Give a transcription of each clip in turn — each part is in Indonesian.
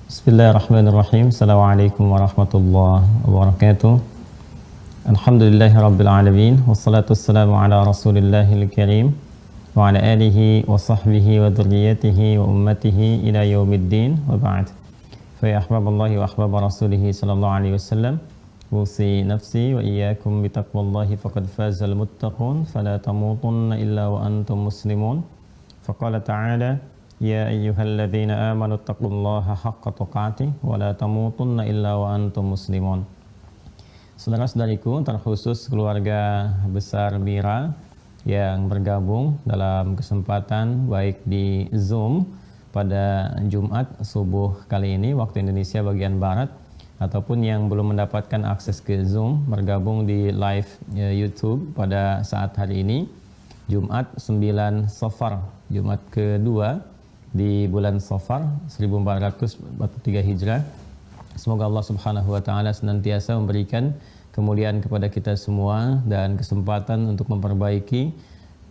Bismillahirrahmanirrahim. Assalamualaikum warahmatullahi wabarakatuh. Alhamdulillahirabbil alamin wassalatu wassalamu ala rasulillahil karim wa ala alihi wa sahbihi wa dzurriyyatihi wa ummatihi ila yaumiddin wa ba'd. Fa ya ahbaballahi wa ahbab rasulih sallallahu alaihi wasallam, usi nafsi wa iyyakum bi taqwallahi faqad fazal muttaqun fala tamutunna illa wa antum muslimun. Faqala ta'ala ya ayyuhalladzina amanu taqullaha haqqa tuqatih wa la tamutunna illa wa antum muslimun. Saudara-saudariku, terkhusus keluarga besar Mira yang bergabung dalam kesempatan baik di Zoom pada Jumat subuh kali ini waktu Indonesia bagian barat, ataupun yang belum mendapatkan akses ke Zoom bergabung di live YouTube pada saat hari ini Jumat 9 Safar, Jumat kedua di bulan Safar 1443 Hijrah. Semoga Allah Subhanahu wa taala senantiasa memberikan kemuliaan kepada kita semua dan kesempatan untuk memperbaiki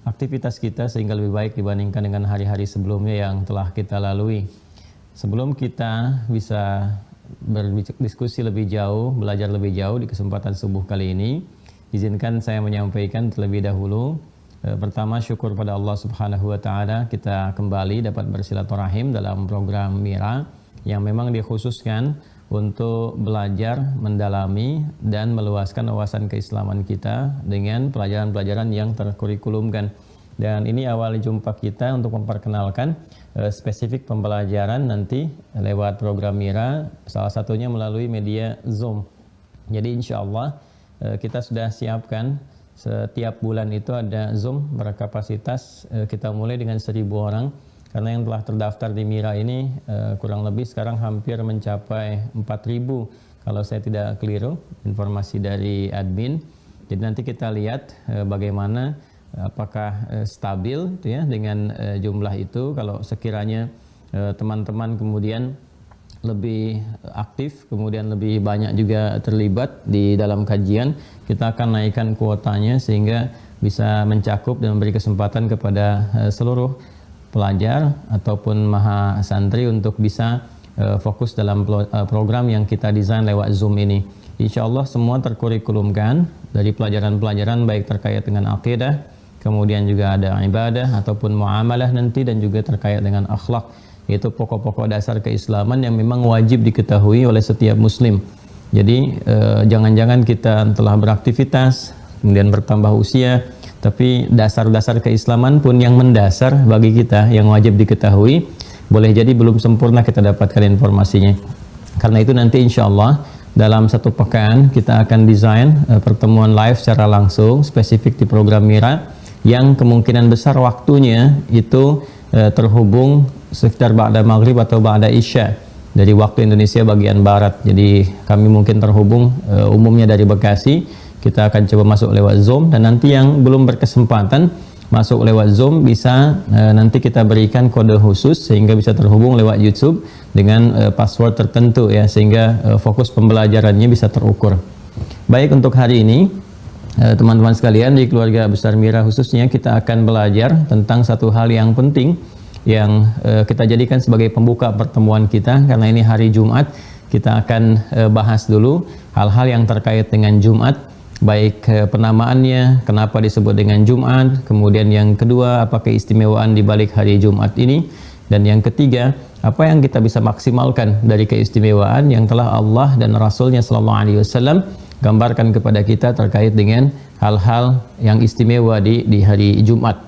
aktivitas kita sehingga lebih baik dibandingkan dengan hari-hari sebelumnya yang telah kita lalui. Sebelum kita bisa berdiskusi lebih jauh, belajar lebih jauh di kesempatan subuh kali ini, izinkan saya menyampaikan terlebih dahulu. Pertama, syukur pada Allah Subhanahu wa taala kita kembali dapat bersilaturahim dalam program Mira yang memang dikhususkan untuk belajar, mendalami dan meluaskan wawasan keislaman kita dengan pelajaran-pelajaran yang terkurikulumkan. Dan ini awal jumpa kita untuk memperkenalkan spesifik pembelajaran nanti lewat program Mira, salah satunya melalui media Zoom. Jadi insya Allah kita sudah siapkan setiap bulan itu ada Zoom berkapasitas kita mulai dengan 1.000 orang, karena yang telah terdaftar di Mira ini kurang lebih sekarang hampir mencapai 4.000 kalau saya tidak keliru informasi dari admin. Jadi nanti kita lihat bagaimana apakah stabil itu ya dengan jumlah itu. Kalau sekiranya teman-teman kemudian lebih aktif, kemudian lebih banyak juga terlibat di dalam kajian, kita akan naikkan kuotanya sehingga bisa mencakup dan memberi kesempatan kepada seluruh pelajar ataupun maha santri untuk bisa fokus dalam program yang kita desain lewat Zoom ini. Insya Allah semua terkurikulumkan dari pelajaran-pelajaran baik terkait dengan akidah, kemudian juga ada ibadah ataupun muamalah nanti, dan juga terkait dengan akhlak. Itu pokok-pokok dasar keislaman yang memang wajib diketahui oleh setiap muslim. Jadi jangan-jangan kita telah beraktivitas, kemudian bertambah usia, tapi dasar-dasar keislaman pun yang mendasar bagi kita yang wajib diketahui, boleh jadi belum sempurna kita dapatkan informasinya. Karena itu nanti insya Allah dalam 1 pekan kita akan desain pertemuan live secara langsung spesifik di program Mira yang kemungkinan besar waktunya itu terhubung sekitar ba'da maghrib atau ba'da isya dari waktu Indonesia bagian barat. Jadi kami mungkin terhubung umumnya dari Bekasi, kita akan coba masuk lewat Zoom, dan nanti yang belum berkesempatan masuk lewat Zoom bisa nanti kita berikan kode khusus sehingga bisa terhubung lewat YouTube dengan password tertentu ya, sehingga fokus pembelajarannya bisa terukur. Baik, untuk hari ini teman-teman sekalian di keluarga besar Mira khususnya kita akan belajar tentang satu hal yang penting yang kita jadikan sebagai pembuka pertemuan kita, karena ini hari Jumat. Kita akan bahas dulu hal-hal yang terkait dengan Jumat, baik penamaannya, kenapa disebut dengan Jumat, kemudian yang kedua apa keistimewaan di balik hari Jumat ini, dan yang ketiga apa yang kita bisa maksimalkan dari keistimewaan yang telah Allah dan Rasulnya Sallallahu Alaihi Wasallam gambarkan kepada kita terkait dengan hal-hal yang istimewa di hari Jumat.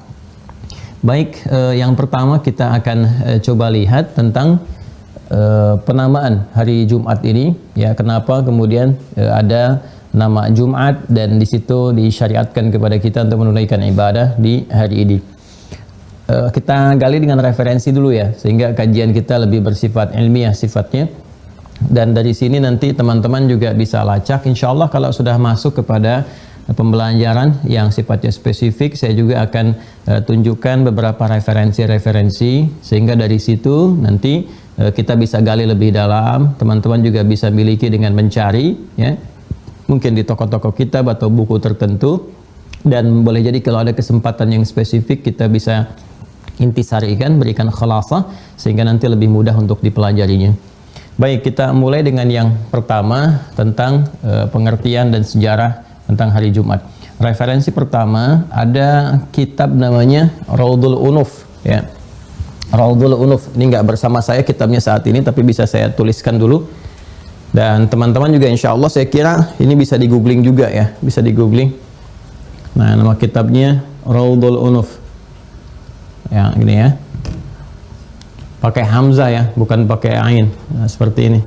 Baik, yang pertama kita akan coba lihat tentang penamaan hari Jumat ini ya, kenapa kemudian ada nama Jumat dan di situ disyariatkan kepada kita untuk menunaikan ibadah di hari ini. Kita gali dengan referensi dulu ya, sehingga kajian kita lebih bersifat ilmiah sifatnya, dan dari sini nanti teman-teman juga bisa lacak. Insya Allah kalau sudah masuk kepada pembelajaran yang sifatnya spesifik, saya juga akan tunjukkan beberapa referensi-referensi, sehingga dari situ nanti kita bisa gali lebih dalam. Teman-teman juga bisa miliki dengan mencari ya, mungkin di toko-toko kitab atau buku tertentu, dan boleh jadi kalau ada kesempatan yang spesifik kita bisa intisarikan, berikan khulasah sehingga nanti lebih mudah untuk dipelajarinya. Baik, kita mulai dengan yang pertama tentang pengertian dan sejarah tentang hari Jumat. Referensi pertama ada kitab namanya Raudhul Unuf, ya. Raudhul Unuf ini nggak bersama saya kitabnya saat ini, tapi bisa saya tuliskan dulu. Dan teman-teman juga insya Allah saya kira ini bisa di googling juga ya, bisa di googling. Nah, nama kitabnya Raudhul Unuf, ya gini ya. Pakai hamzah ya, bukan pakai ain. Nah, seperti ini.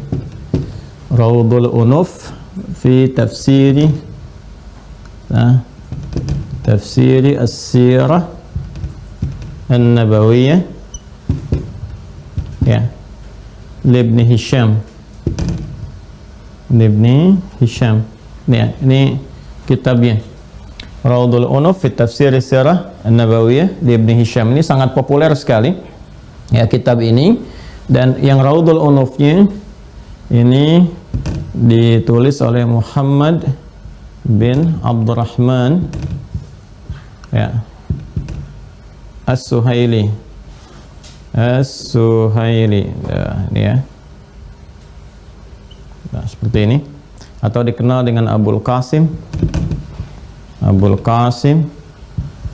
Raudhul Unuf fi tafsiri, nah, tafsiri as-sirah an-nabawiyah, ya, Ibn Hisham. Ibn Hisham. Ya, ini kitabnya. Raudhul Unuf fi tafsiri as-sirah an-nabawiyah Ibn Hisham. Ini sangat populer sekali. Ya, kitab ini, dan yang Raudhul Unufnya ini ditulis oleh Muhammad bin Abdurrahman, ya, As-Suhaili. As-Suhaili, ini ya. Nah, seperti ini, atau dikenal dengan Abul Qasim, Abul Qasim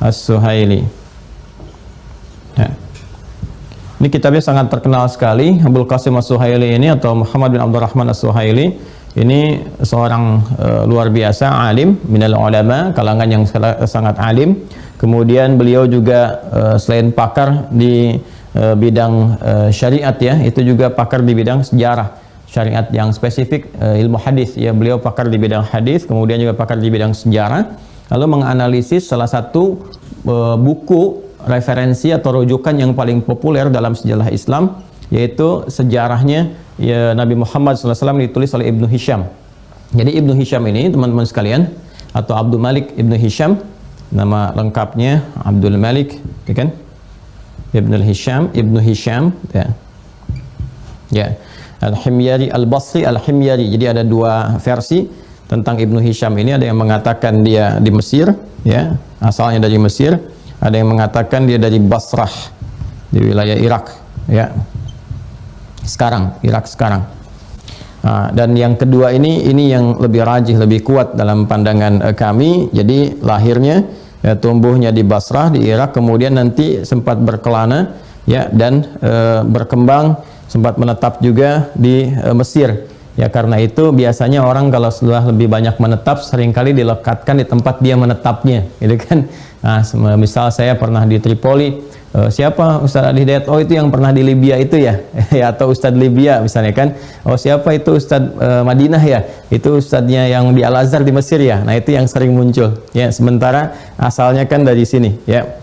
As-Suhaili. Ya. Ini kitabnya sangat terkenal sekali. Abul Qasim As-Suhaili ini, atau Muhammad bin Abdurrahman As-Suhaili, ini seorang luar biasa alim, minal ulama, kalangan yang sangat alim. Kemudian beliau juga selain pakar di bidang syariat ya, itu juga pakar di bidang sejarah syariat yang spesifik, ilmu hadis ya. Beliau pakar di bidang hadis, kemudian juga pakar di bidang sejarah. Lalu menganalisis salah satu buku referensi atau rujukan yang paling populer dalam sejarah Islam, yaitu sejarahnya ya, Nabi Muhammad SAW, ditulis oleh Ibnu Hisham. Jadi Ibnu Hisham ini, teman-teman sekalian, atau Abdul Malik Ibnu Hisham, nama lengkapnya Abdul Malik, ya kan? Ibnu Hisham, ya. Ya. Al-Himyari Al-Basri, Al-Himyari. Jadi ada dua versi tentang Ibnu Hisham ini. Ada yang mengatakan dia di Mesir, ya, asalnya dari Mesir. Ada yang mengatakan dia dari Basrah, di wilayah Irak, ya. Irak sekarang. Nah, dan yang kedua ini yang lebih rajih, lebih kuat dalam pandangan kami. Jadi lahirnya, ya, tumbuhnya di Basrah di Irak, kemudian nanti sempat berkelana, ya, dan berkembang, sempat menetap juga di Mesir. Ya, karena itu biasanya orang kalau sudah lebih banyak menetap, seringkali dilekatkan di tempat dia menetapnya, gitu kan. Nah, misal saya pernah di Tripoli, siapa Ustadz Ali Hidayat? Oh, itu yang pernah di Libya itu ya, atau Ustadz Libya misalnya kan. Oh, siapa itu Ustadz Madinah ya? Itu Ustadznya yang di Al-Azhar di Mesir ya. Nah, itu yang sering muncul. Ya, sementara asalnya kan dari sini. Ya.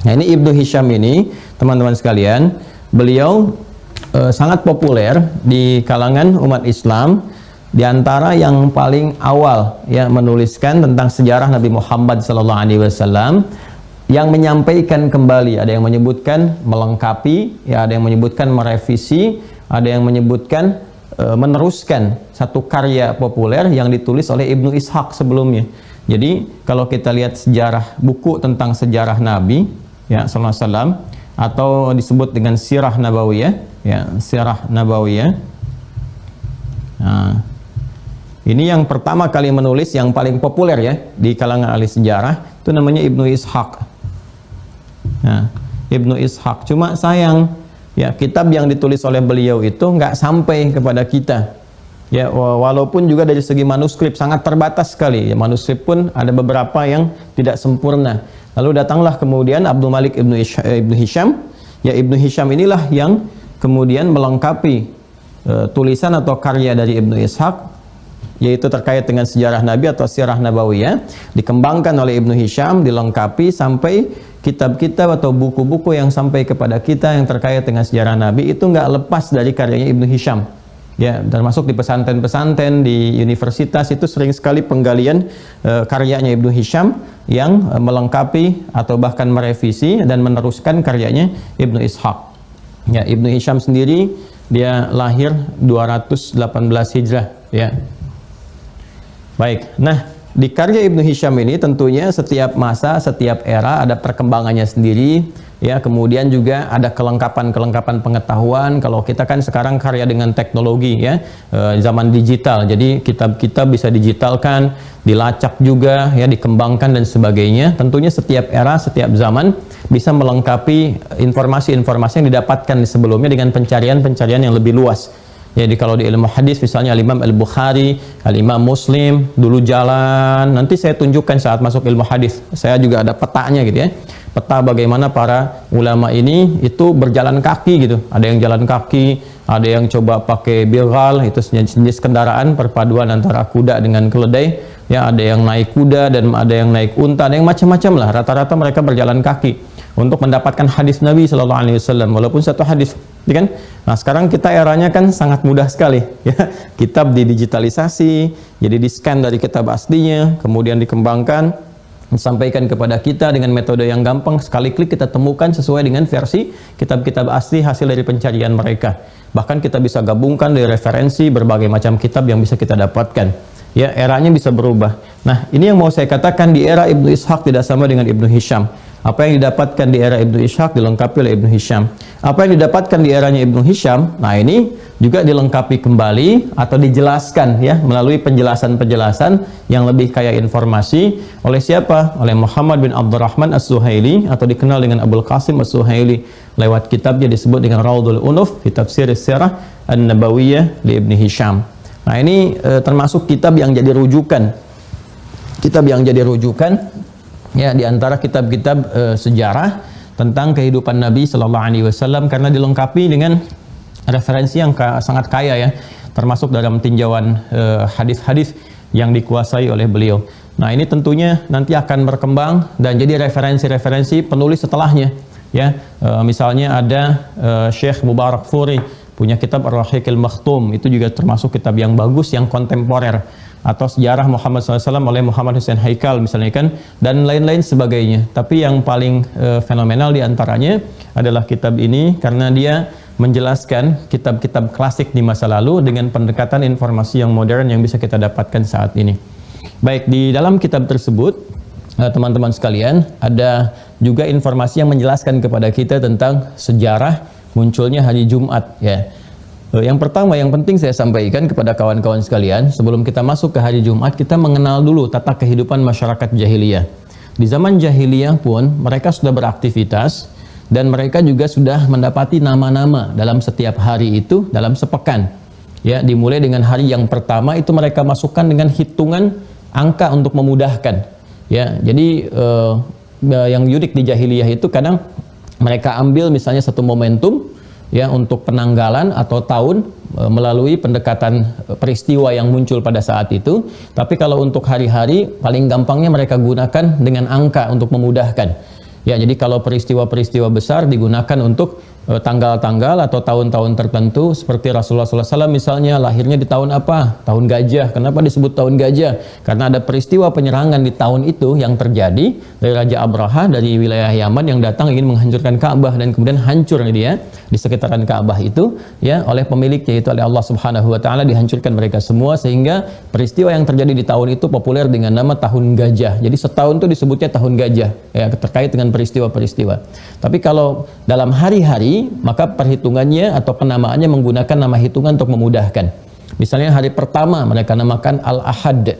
Nah, ini Ibnu Hisham ini, teman-teman sekalian, beliau sangat populer di kalangan umat Islam, di antara yang paling awal ya menuliskan tentang sejarah Nabi Muhammad SAW, yang menyampaikan kembali, ada yang menyebutkan melengkapi, ya, ada yang menyebutkan merevisi, ada yang menyebutkan meneruskan satu karya populer yang ditulis oleh Ibnu Ishaq sebelumnya. Jadi kalau kita lihat sejarah, buku tentang sejarah Nabi ya SAW, atau disebut dengan Sirah Nabawiyah, ya, Sirah Nabawiyah. Nah, ini yang pertama kali menulis, yang paling populer ya di kalangan ahli sejarah, itu namanya Ibnu Ishaq. Nah, Ibnu Ishaq. Cuma sayang, ya, kitab yang ditulis oleh beliau itu nggak sampai kepada kita. Ya, walaupun juga dari segi manuskrip sangat terbatas sekali. Ya, manuskrip pun ada beberapa yang tidak sempurna. Lalu datanglah kemudian Abdul Malik Ibnu Hisham. Ya, Ibnu Hisham inilah yang kemudian melengkapi tulisan atau karya dari Ibnu Ishaq, yaitu terkait dengan sejarah Nabi atau Sirah Nabawiyah, dikembangkan oleh Ibnu Hisham, dilengkapi sampai kitab-kitab atau buku-buku yang sampai kepada kita yang terkait dengan sejarah Nabi itu nggak lepas dari karyanya Ibnu Hisham. Ya, termasuk di pesantren-pesantren, di universitas itu sering sekali penggalian karyanya Ibnu Hisham yang melengkapi atau bahkan merevisi dan meneruskan karyanya Ibnu Ishaq. Ya, Ibnu Hisham sendiri dia lahir 218 Hijrah, ya. Baik. Nah, di karya Ibnu Hisham ini tentunya setiap masa, setiap era ada perkembangannya sendiri, ya, kemudian juga ada kelengkapan pengetahuan. Kalau kita kan sekarang karya dengan teknologi, ya, zaman digital, jadi kitab-kitab bisa digitalkan, dilacak juga, ya, dikembangkan dan sebagainya. Tentunya setiap era, setiap zaman bisa melengkapi informasi-informasi yang didapatkan sebelumnya dengan pencarian-pencarian yang lebih luas. Jadi kalau di ilmu hadis misalnya Al-Imam Al-Bukhari, Al-Imam Muslim dulu jalan, nanti saya tunjukkan saat masuk ilmu hadis. Saya juga ada petanya gitu, ya. Peta bagaimana para ulama ini itu berjalan kaki gitu. Ada yang jalan kaki, ada yang coba pakai bighal, itu jenis kendaraan perpaduan antara kuda dengan keledai. Ya, ada yang naik kuda dan ada yang naik unta, ada yang macam-macam lah. Rata-rata mereka berjalan kaki untuk mendapatkan hadis Nabi Shallallahu Alaihi Wasallam, walaupun satu hadis, ya kan? Nah, sekarang kita eranya kan sangat mudah sekali, ya. Kitab didigitalisasi, jadi di-scan dari kitab aslinya, kemudian dikembangkan, disampaikan kepada kita dengan metode yang gampang, sekali klik kita temukan sesuai dengan versi kitab-kitab asli hasil dari pencarian mereka. Bahkan kita bisa gabungkan dari referensi berbagai macam kitab yang bisa kita dapatkan. Ya, eranya bisa berubah. Nah, ini yang mau saya katakan, di era Ibnu Ishaq tidak sama dengan Ibnu Hisham. Apa yang didapatkan di era Ibnu Ishaq dilengkapi oleh Ibnu Hisham. Apa yang didapatkan di eranya Ibnu Hisham, nah ini juga dilengkapi kembali atau dijelaskan, ya, melalui penjelasan-penjelasan yang lebih kaya informasi oleh siapa? Oleh Muhammad bin Abdurrahman As-Suhaili, atau dikenal dengan Abul Qasim As-Suhaili, lewat kitabnya disebut dengan Raudhul Unuf fi Tafsir Sirah An-Nabawiyah li Ibnu Hisham. Nah, ini termasuk kitab yang jadi rujukan. Kitab yang jadi rujukan, ya, di antara kitab-kitab sejarah tentang kehidupan Nabi Sallallahu Alaihi Wasallam, karena dilengkapi dengan referensi yang sangat kaya, ya, termasuk dalam tinjauan hadis-hadis yang dikuasai oleh beliau. Nah, ini tentunya nanti akan berkembang dan jadi referensi-referensi penulis setelahnya, ya. Misalnya ada Syekh Mubarakfuri punya kitab Ar-Rahiqil Makhtum, itu juga termasuk kitab yang bagus, yang kontemporer, atau sejarah Muhammad SAW oleh Muhammad Hussein Haikal misalnya, kan, dan lain-lain sebagainya. Tapi yang paling fenomenal diantaranya adalah kitab ini, karena dia menjelaskan kitab-kitab klasik di masa lalu dengan pendekatan informasi yang modern yang bisa kita dapatkan saat ini. Baik, di dalam kitab tersebut, teman-teman sekalian, ada juga informasi yang menjelaskan kepada kita tentang sejarah munculnya hari Jumat, ya. Yang pertama yang penting saya sampaikan kepada kawan-kawan sekalian, sebelum kita masuk ke hari Jumat, kita mengenal dulu tata kehidupan masyarakat jahiliyah. Di zaman jahiliyah pun mereka sudah beraktivitas dan mereka juga sudah mendapati nama-nama dalam setiap hari itu dalam sepekan. Ya, dimulai dengan hari yang pertama itu mereka masukkan dengan hitungan angka untuk memudahkan. Ya, jadi yang unik di jahiliyah itu kadang mereka ambil misalnya satu momentum, ya, untuk penanggalan atau tahun melalui pendekatan peristiwa yang muncul pada saat itu. Tapi kalau untuk hari-hari, paling gampangnya mereka gunakan dengan angka untuk memudahkan. Ya, jadi kalau peristiwa-peristiwa besar digunakan untuk tanggal-tanggal atau tahun-tahun tertentu, seperti Rasulullah SAW misalnya lahirnya di tahun apa? Tahun gajah. Kenapa disebut tahun gajah? Karena ada peristiwa penyerangan di tahun itu yang terjadi dari Raja Abraha dari wilayah Yaman yang datang ingin menghancurkan Ka'bah, dan kemudian hancur dia di sekitaran Ka'bah itu, ya, oleh pemiliknya, yaitu oleh Allah Subhanahu wa taala, dihancurkan mereka semua, sehingga peristiwa yang terjadi di tahun itu populer dengan nama tahun gajah. Jadi setahun itu disebutnya tahun gajah, ya, terkait dengan peristiwa-peristiwa. Tapi kalau dalam hari-hari, maka perhitungannya atau penamaannya menggunakan nama hitungan untuk memudahkan. Misalnya hari pertama mereka namakan Al-Ahad.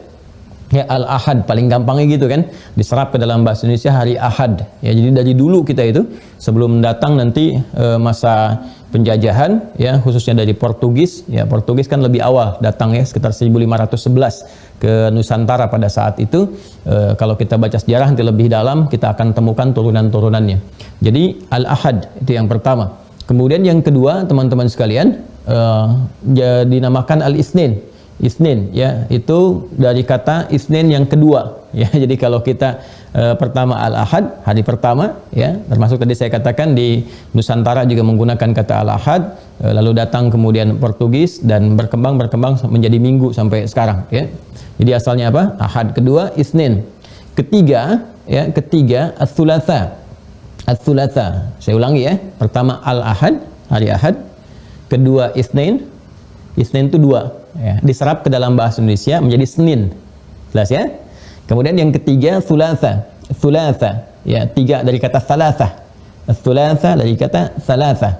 Ya, Al-Ahad paling gampangnya gitu, kan, diserap ke dalam bahasa Indonesia hari Ahad. Ya, jadi dari dulu kita itu sebelum datang nanti masa penjajahan, ya, khususnya dari Portugis. Ya, Portugis kan lebih awal datang, ya, sekitar 1511 ke Nusantara pada saat itu. Kalau kita baca sejarah nanti lebih dalam, kita akan temukan turunan-turunannya. Jadi Al-Ahad itu yang pertama. Kemudian yang kedua, teman-teman sekalian, dinamakan Al-Isnin. Isnin, ya, itu dari kata Isnin yang kedua, ya. Jadi kalau kita pertama Al-Ahad, hari pertama, ya, termasuk tadi saya katakan di Nusantara juga menggunakan kata Al-Ahad, lalu datang kemudian Portugis dan berkembang menjadi minggu sampai sekarang, ya. Jadi asalnya apa? Ahad. Kedua Isnin. Ketiga, ya, Ats-Tsulatsa. Ats-Tsulatsa. Saya ulangi, ya. Pertama Al-Ahad, hari Ahad. Kedua Isnin. Isnin itu dua, ya, diserap ke dalam bahasa Indonesia menjadi Senin. Jelas, ya? Kemudian yang ketiga Tsulatsa. Tsulatsa, ya, tiga dari kata Tsalatsa. Ats-tsulatsa dari kata tsalatsa.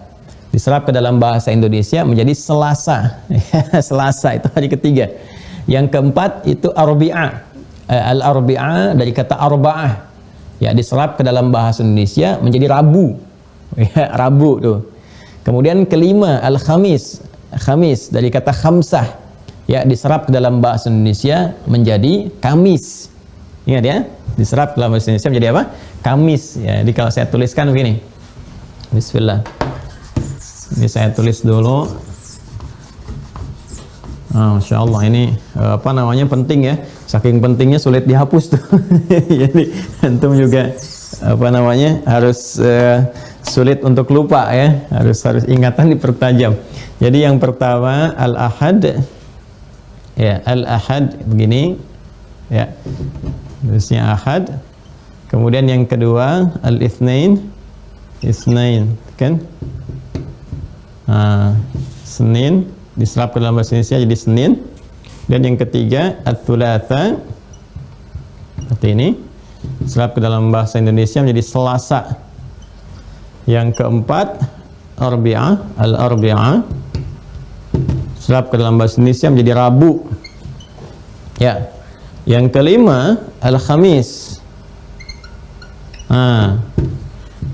Diserap ke dalam bahasa Indonesia menjadi Selasa. Selasa itu hari ketiga. Yang keempat itu Arbi'ah. Al-Arbi'ah dari kata arba'ah. Ya, diserap ke dalam bahasa Indonesia menjadi Rabu. Ya, Rabu tuh. Kemudian kelima Al-Khamis. Khamis dari kata khamsah. Ya, diserap ke dalam bahasa Indonesia menjadi Kamis. Ingat ya, diserap ke dalam bahasa Indonesia menjadi apa? Kamis. Ya, jadi kalau saya tuliskan begini. Bismillah. Ini saya tulis dulu. Masya Allah, ini apa namanya, penting ya. Saking pentingnya sulit dihapus tuh. Jadi antum juga apa namanya harus sulit untuk lupa ya. Harus ingatan dipertajam. Jadi yang pertama Al-Ahad. Ya, Al-Ahad begini. Ya. Terusnya Ahad. Kemudian yang kedua Al-Itsnain. Itsnain, kan? Senin diserap ke dalam bahasa Indonesia jadi Senin. Dan yang ketiga Ats-Tsulatsa, seperti ini, diserap ke dalam bahasa Indonesia menjadi Selasa. Yang keempat Arbi'ah, Al-Arbi'ah, diserap ke dalam bahasa Indonesia menjadi Rabu. Ya. Yang kelima Al-Khamis,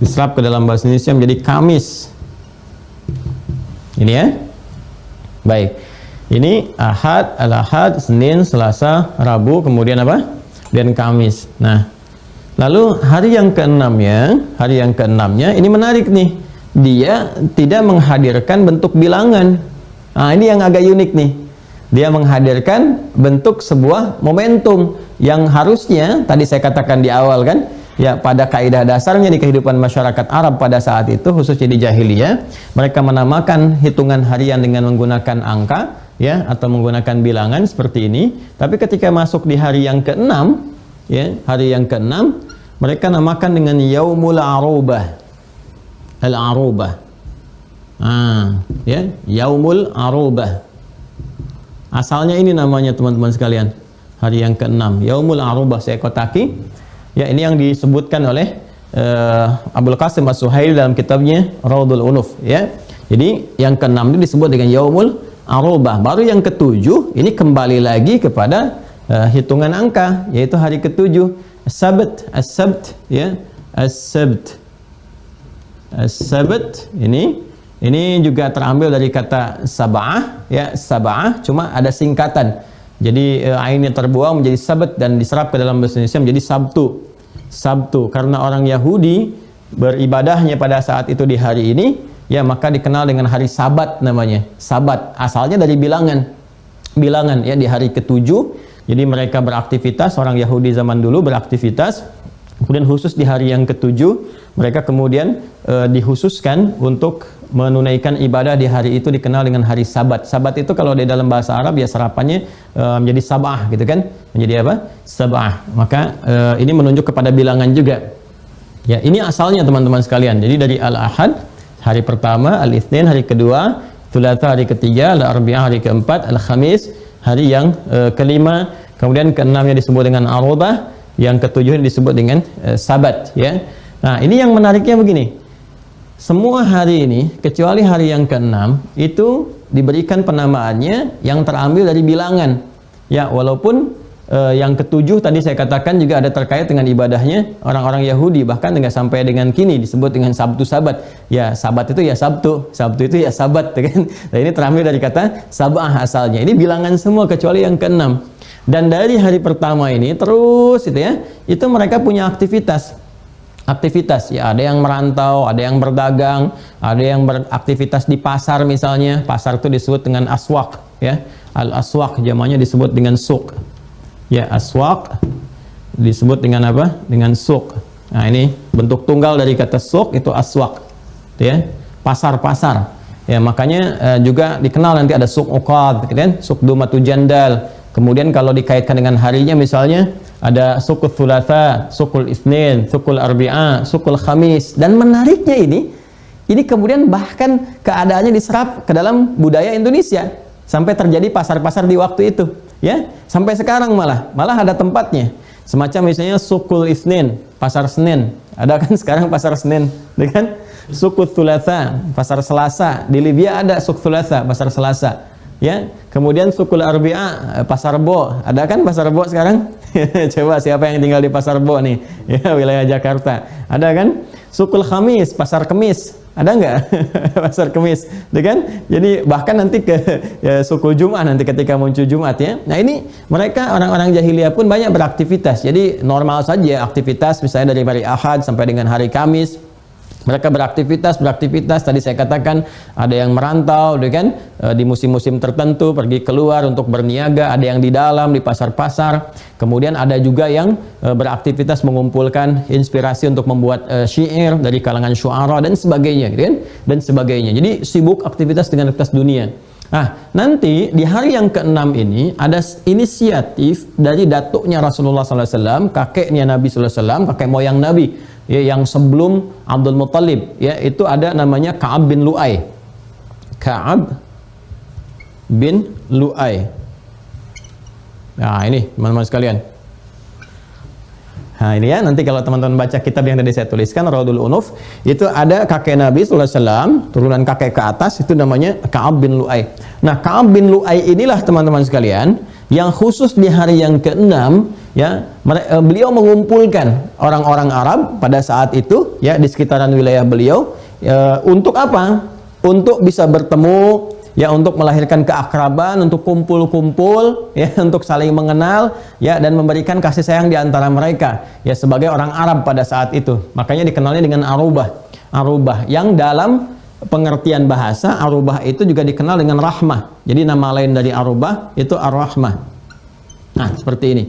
diserap ke dalam bahasa Indonesia menjadi Kamis. Ini ya. Baik. Ini Ahad, Al-Ahad, Senin, Selasa, Rabu, kemudian apa? Dan Kamis. Nah, lalu hari yang keenamnya ini menarik nih. Dia tidak menghadirkan bentuk bilangan. Nah, ini yang agak unik nih. Dia menghadirkan bentuk sebuah momentum yang harusnya tadi saya katakan di awal kan, ya, pada kaidah dasarnya di kehidupan masyarakat Arab pada saat itu, khususnya di jahiliyah, mereka menamakan hitungan harian dengan menggunakan angka, ya, atau menggunakan bilangan seperti ini. Tapi ketika masuk di hari yang keenam, ya, hari yang keenam, mereka namakan dengan Yaumul Arubah. Al-Arubah. Ya, Yaumul Arubah. Asalnya ini namanya teman-teman sekalian, hari yang keenam, Yaumul Arubah, saya kotaki. Ya, ini yang disebutkan oleh Abul Qasim As-Suhaili dalam kitabnya Raudhul Unuf, ya. Jadi yang keenam itu disebut dengan Yaumul Arubah. Baru yang ketujuh ini kembali lagi kepada hitungan angka, yaitu hari ketujuh As-Sabt, As-Sabt, ya, As-Sabt. As-Sabt ini juga terambil dari kata sab'ah, ya, sab'ah, cuma ada singkatan. Jadi ainnya terbuang menjadi sabat dan diserap ke dalam bahasa Indonesia menjadi Sabtu. Sabtu karena orang Yahudi beribadahnya pada saat itu di hari ini, ya, maka dikenal dengan hari Sabat namanya. Sabat asalnya dari bilangan. Bilangan, ya, di hari ketujuh. Jadi mereka beraktivitas, orang Yahudi zaman dulu beraktivitas. Kemudian khusus di hari yang ketujuh mereka kemudian dikhususkan untuk menunaikan ibadah di hari itu, dikenal dengan hari Sabat. Sabat itu kalau di dalam bahasa Arab ya serapannya menjadi sabah gitu kan, menjadi apa? Sabah. Maka ini menunjuk kepada bilangan juga. Ya, ini asalnya teman-teman sekalian. Jadi dari Al-Ahad hari pertama, Al-Itsnain hari kedua, Tsulatsa hari ketiga, Al-Arbi'ah hari keempat, Al-Khamis hari yang kelima, kemudian keenamnya disebut dengan Arubah, yang ketujuh disebut dengan Sabat, ya. Nah, ini yang menariknya begini. Semua hari ini, kecuali hari yang keenam, itu diberikan penamaannya yang terambil dari bilangan. Ya, walaupun yang ketujuh tadi saya katakan juga ada terkait dengan ibadahnya orang-orang Yahudi, bahkan nggak sampai dengan kini disebut dengan Sabtu Sabat. Ya, Sabat itu ya Sabtu, Sabtu itu ya Sabat, kan? Nah, ini terambil dari kata Sabah asalnya. Ini bilangan semua kecuali yang keenam. Dan dari hari pertama ini terus itu ya, itu mereka punya aktivitas, ya, ada yang merantau, ada yang berdagang, ada yang beraktivitas di pasar misalnya. Pasar itu disebut dengan aswaq, ya. Al-aswaq jamannya disebut dengan suq. Ya, aswaq disebut dengan apa? Dengan suq. Nah, ini bentuk tunggal dari kata suq itu aswaq. Ya, pasar-pasar. Ya, makanya juga dikenal nanti ada suq uqad, kan? Suq Dumatu Jandal. Kemudian kalau dikaitkan dengan harinya misalnya ada Suqul Tsulatsa, Suqul Itsnain, Suqul Arbi'ah, Suqul Khamis. Dan menariknya ini kemudian bahkan keadaannya diserap ke dalam budaya Indonesia sampai terjadi pasar-pasar di waktu itu, ya. Sampai sekarang malah ada tempatnya. Semacam misalnya Sukul Isnin, pasar Senin. Ada kan sekarang pasar Senin, kan? Sukul Thulatha, pasar Selasa. Di Libya ada Suk Thulatha, pasar Selasa. Ya, kemudian Sukul Arbi'a, pasar Bo. Ada kan pasar Bo sekarang? Coba siapa yang tinggal di pasar Bo nih? Ya, wilayah Jakarta. Ada kan? Sukul Khamis, pasar Kemis. Ada nggak? Pasar Kemis, kan? Jadi bahkan nanti ke ya, Sukul Jumat nanti ketika muncul Jumat ya. Nah ini mereka orang-orang jahiliyah pun banyak beraktivitas. Jadi normal saja aktivitas misalnya dari hari Ahad sampai dengan hari Kamis. Mereka beraktivitas. Tadi saya katakan ada yang merantau, kan? Di musim-musim tertentu pergi keluar untuk berniaga. Ada yang di dalam di pasar-pasar. Kemudian ada juga yang beraktivitas mengumpulkan inspirasi untuk membuat syair dari kalangan syu'ara dan sebagainya, gitu kan? Dan sebagainya. Jadi sibuk aktivitas dengan aktivitas dunia. Nah, nanti di hari yang ke-6 ini ada inisiatif dari datuknya Rasulullah SAW, kakeknya Nabi SAW, kakek moyang Nabi. Ya, yang sebelum Abdul Muttalib, ya, itu ada namanya Ka'ab bin Lu'ay. Ka'ab bin Lu'ay. Nah, ini teman-teman sekalian. Nah, ini ya, nanti kalau teman-teman baca kitab yang tadi saya tuliskan, Raudul Unuf, itu ada kakek Nabi SAW, turunan kakek ke atas, itu namanya Ka'ab bin Lu'ay. Nah, Ka'ab bin Lu'ay inilah teman-teman sekalian, yang khusus di hari yang ke-6, ya, beliau mengumpulkan orang-orang Arab pada saat itu, ya, di sekitaran wilayah beliau, untuk apa? Untuk bisa bertemu, ya, untuk melahirkan keakraban, untuk kumpul-kumpul, ya, untuk saling mengenal, ya, dan memberikan kasih sayang di antara mereka, ya, sebagai orang Arab pada saat itu. Makanya dikenalnya dengan Arubah. Arubah yang dalam pengertian bahasa, Arubah itu juga dikenal dengan rahmah. Jadi nama lain dari Arubah itu Ar-Rahmah. Nah, seperti ini.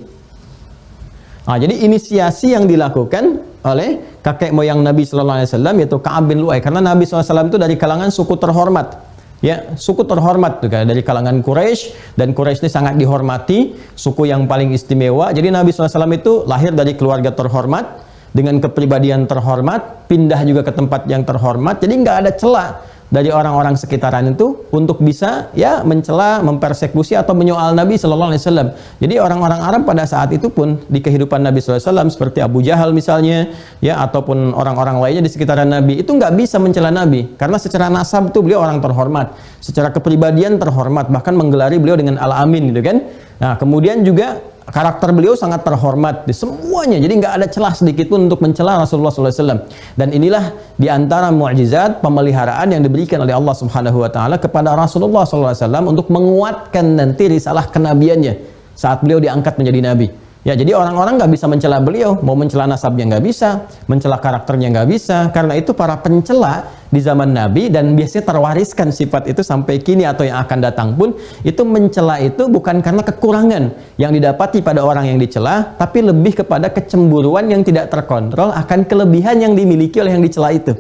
Nah, jadi inisiasi yang dilakukan oleh kakek moyang Nabi Sallallahu Alaihi Wasallam yaitu Ka'ab bin Lu'ay, karena Nabi SAW itu dari kalangan suku terhormat. Ya, suku terhormat juga dari kalangan Quraisy, dan Quraisy ini sangat dihormati, suku yang paling istimewa. Jadi Nabi SAW itu lahir dari keluarga terhormat dengan kepribadian terhormat, pindah juga ke tempat yang terhormat. Jadi nggak ada celah dari orang-orang sekitaran itu untuk bisa, ya, mencela, mempersekusi atau menyoal Nabi Sallallahu Alaihi Wasallam. Jadi orang-orang Arab pada saat itu pun di kehidupan Nabi Sallallahu Alaihi Wasallam seperti Abu Jahal misalnya, ya, ataupun orang-orang lainnya di sekitaran Nabi itu nggak bisa mencela Nabi karena secara nasab itu beliau orang terhormat, secara kepribadian terhormat, bahkan menggelari beliau dengan Al-Amin, gitu kan. Nah, kemudian juga karakter beliau sangat terhormat di semuanya, jadi nggak ada celah sedikit pun untuk mencela Rasulullah SAW. Dan inilah diantara mukjizat pemeliharaan yang diberikan oleh Allah Subhanahu Wa Taala kepada Rasulullah SAW untuk menguatkan nanti risalah kenabiannya saat beliau diangkat menjadi nabi. Ya, jadi orang-orang nggak bisa mencela beliau, mau mencela nasabnya nggak bisa, mencela karakternya nggak bisa, karena itu para pencela di zaman Nabi dan biasanya terwariskan sifat itu sampai kini atau yang akan datang pun, itu mencela itu bukan karena kekurangan yang didapati pada orang yang dicela, tapi lebih kepada kecemburuan yang tidak terkontrol akan kelebihan yang dimiliki oleh yang dicela itu.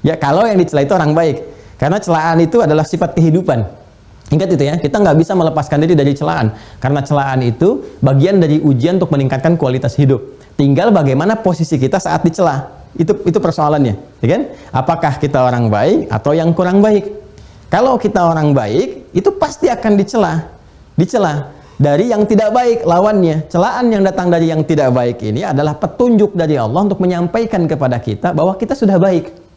Ya, kalau yang dicela itu orang baik, karena celaan itu adalah sifat kehidupan. Ingat itu ya, kita nggak bisa melepaskan diri dari celaan, karena celaan itu bagian dari ujian untuk meningkatkan kualitas hidup. Tinggal bagaimana posisi kita saat dicela, itu persoalannya, ya kan? Apakah kita orang baik atau yang kurang baik? Kalau kita orang baik, itu pasti akan dicela dari yang tidak baik lawannya. Celaan yang datang dari yang tidak baik ini adalah petunjuk dari Allah untuk menyampaikan kepada kita bahwa kita sudah baik.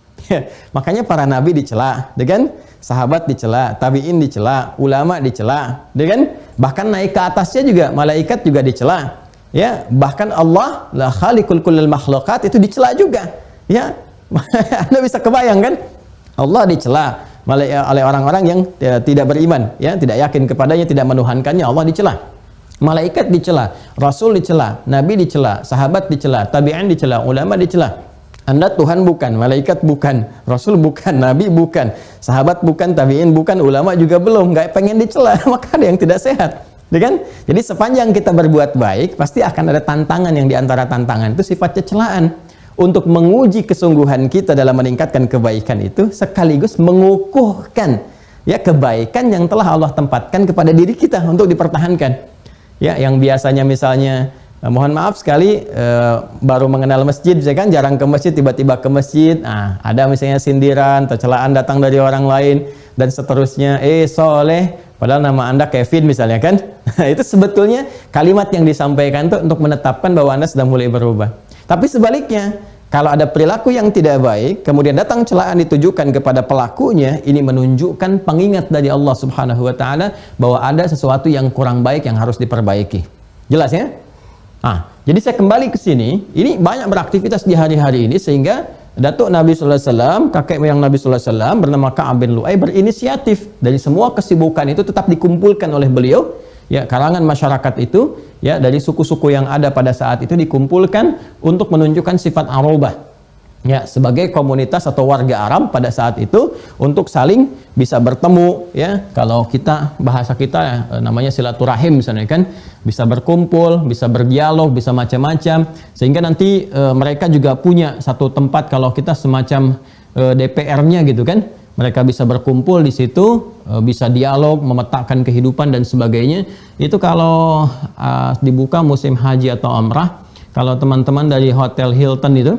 Makanya para nabi dicela, ya kan? Sahabat dicela, tabi'in dicela, ulama dicela, ya kan? Bahkan naik ke atasnya juga malaikat juga dicela. Ya, bahkan Allah la khaliqul kullil makhluqat itu dicela juga. Ya. Anda bisa kebayang kan? Allah dicela oleh orang-orang yang tidak beriman, ya, tidak yakin kepadanya, tidak menuhankannya, Allah dicela. Malaikat dicela, Rasul dicela, Nabi dicela, sahabat dicela, tabi'in dicela, ulama dicela. Anda Tuhan bukan, malaikat bukan, Rasul bukan, Nabi bukan, sahabat bukan, tabi'in bukan, ulama juga belum, nggak pengen dicela, maka ada yang tidak sehat, ya kan? Jadi sepanjang kita berbuat baik, pasti akan ada tantangan yang diantara tantangan itu sifatnya celaan. Untuk menguji kesungguhan kita dalam meningkatkan kebaikan itu, sekaligus mengukuhkan, ya, kebaikan yang telah Allah tempatkan kepada diri kita untuk dipertahankan. Ya, yang biasanya misalnya, mohon maaf sekali, baru mengenal masjid, saya kan jarang ke masjid, tiba-tiba ke masjid, ada misalnya sindiran atau celaan datang dari orang lain dan seterusnya. Soleh Padahal nama Anda Kevin misalnya kan. Itu sebetulnya kalimat yang disampaikan itu untuk menetapkan bahwa Anda sudah mulai berubah. Tapi sebaliknya, kalau ada perilaku yang tidak baik, kemudian datang celaan ditujukan kepada pelakunya, ini menunjukkan pengingat dari Allah Subhanahu wa taala bahwa ada sesuatu yang kurang baik yang harus diperbaiki. Jelas ya? Jadi saya kembali ke sini, ini banyak beraktivitas di hari-hari ini sehingga Datuk Nabi sallallahu alaihi wasallam, kakek moyang Nabi sallallahu alaihi wasallam bernama Ka'ab bin Lu'ay berinisiatif dari semua kesibukan itu tetap dikumpulkan oleh beliau, ya, kalangan masyarakat itu, ya, dari suku-suku yang ada pada saat itu dikumpulkan untuk menunjukkan sifat arubah, ya, sebagai komunitas atau warga Arab pada saat itu untuk saling bisa bertemu, ya, kalau kita bahasa kita namanya silaturahim misalnya kan, bisa berkumpul, bisa berdialog, bisa macam-macam, sehingga nanti mereka juga punya satu tempat, kalau kita semacam DPR-nya gitu kan, mereka bisa berkumpul di situ, bisa dialog, memetakan kehidupan dan sebagainya. Itu kalau dibuka musim haji atau umrah, kalau teman-teman dari Hotel Hilton itu,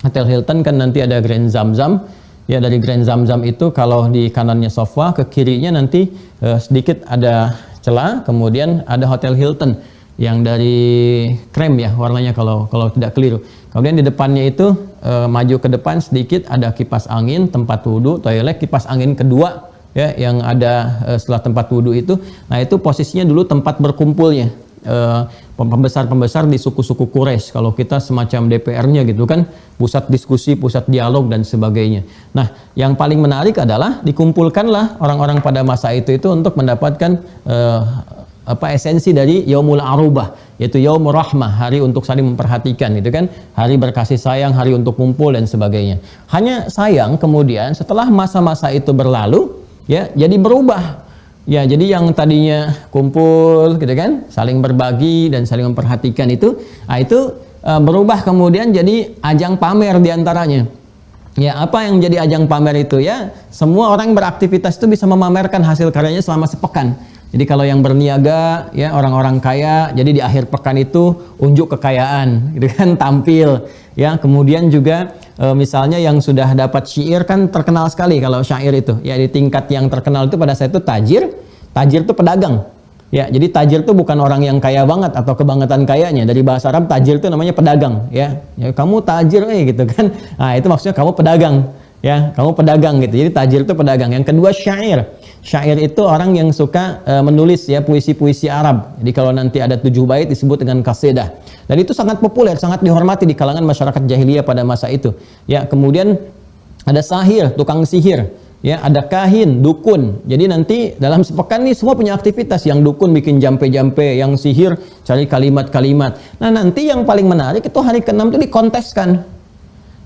Hotel Hilton kan nanti ada Grand Zamzam, ya, dari Grand Zamzam itu kalau di kanannya sofa, ke kirinya nanti sedikit ada celah, kemudian ada Hotel Hilton yang dari krem ya warnanya kalau tidak keliru. Kemudian di depannya itu maju ke depan sedikit ada kipas angin, tempat wudhu, toilet, kipas angin kedua, ya, yang ada setelah tempat wudhu itu. Nah, itu posisinya dulu tempat berkumpulnya pembesar-pembesar di suku-suku Quraisy. Kalau kita semacam DPR-nya gitu kan, pusat diskusi, pusat dialog dan sebagainya. Nah, yang paling menarik adalah dikumpulkanlah orang-orang pada masa itu untuk mendapatkan esensi dari Yaumul Arubah, yaitu Yaumur Rahmah, hari untuk saling memperhatikan gitu kan, hari berkasih sayang, hari untuk kumpul dan sebagainya. Hanya sayang kemudian setelah masa-masa itu berlalu, ya, jadi berubah. Ya, jadi yang tadinya kumpul gitu kan, saling berbagi dan saling memperhatikan itu berubah kemudian jadi ajang pamer diantaranya. Ya, apa yang jadi ajang pamer itu? Ya, semua orang beraktivitas itu bisa memamerkan hasil karyanya selama sepekan. Jadi kalau yang berniaga, ya, orang-orang kaya, jadi di akhir pekan itu unjuk kekayaan, gitu kan, tampil. Ya, kemudian juga misalnya yang sudah dapat syair kan terkenal sekali kalau syair itu. Ya, di tingkat yang terkenal itu pada saat itu tajir. Tajir itu pedagang. Ya, jadi tajir itu bukan orang yang kaya banget atau kebangetan kayanya. Dari bahasa Arab tajir itu namanya pedagang, ya. Ya, kamu tajir gitu kan. Nah, itu maksudnya kamu pedagang. Ya, kamu pedagang gitu. Jadi tajir itu pedagang. Yang kedua syair. Syair itu orang yang suka menulis, ya, puisi-puisi Arab. Jadi kalau nanti ada 7 bait disebut dengan qasidah. Dan itu sangat populer, sangat dihormati di kalangan masyarakat jahiliyah pada masa itu. Ya, kemudian ada sahir, tukang sihir. Ya, ada kahin, dukun. Jadi nanti dalam sepekan nih semua punya aktivitas. Yang dukun bikin jampe-jampe, yang sihir cari kalimat-kalimat. Nah, nanti yang paling menarik itu hari ke-6 itu dikonteskan.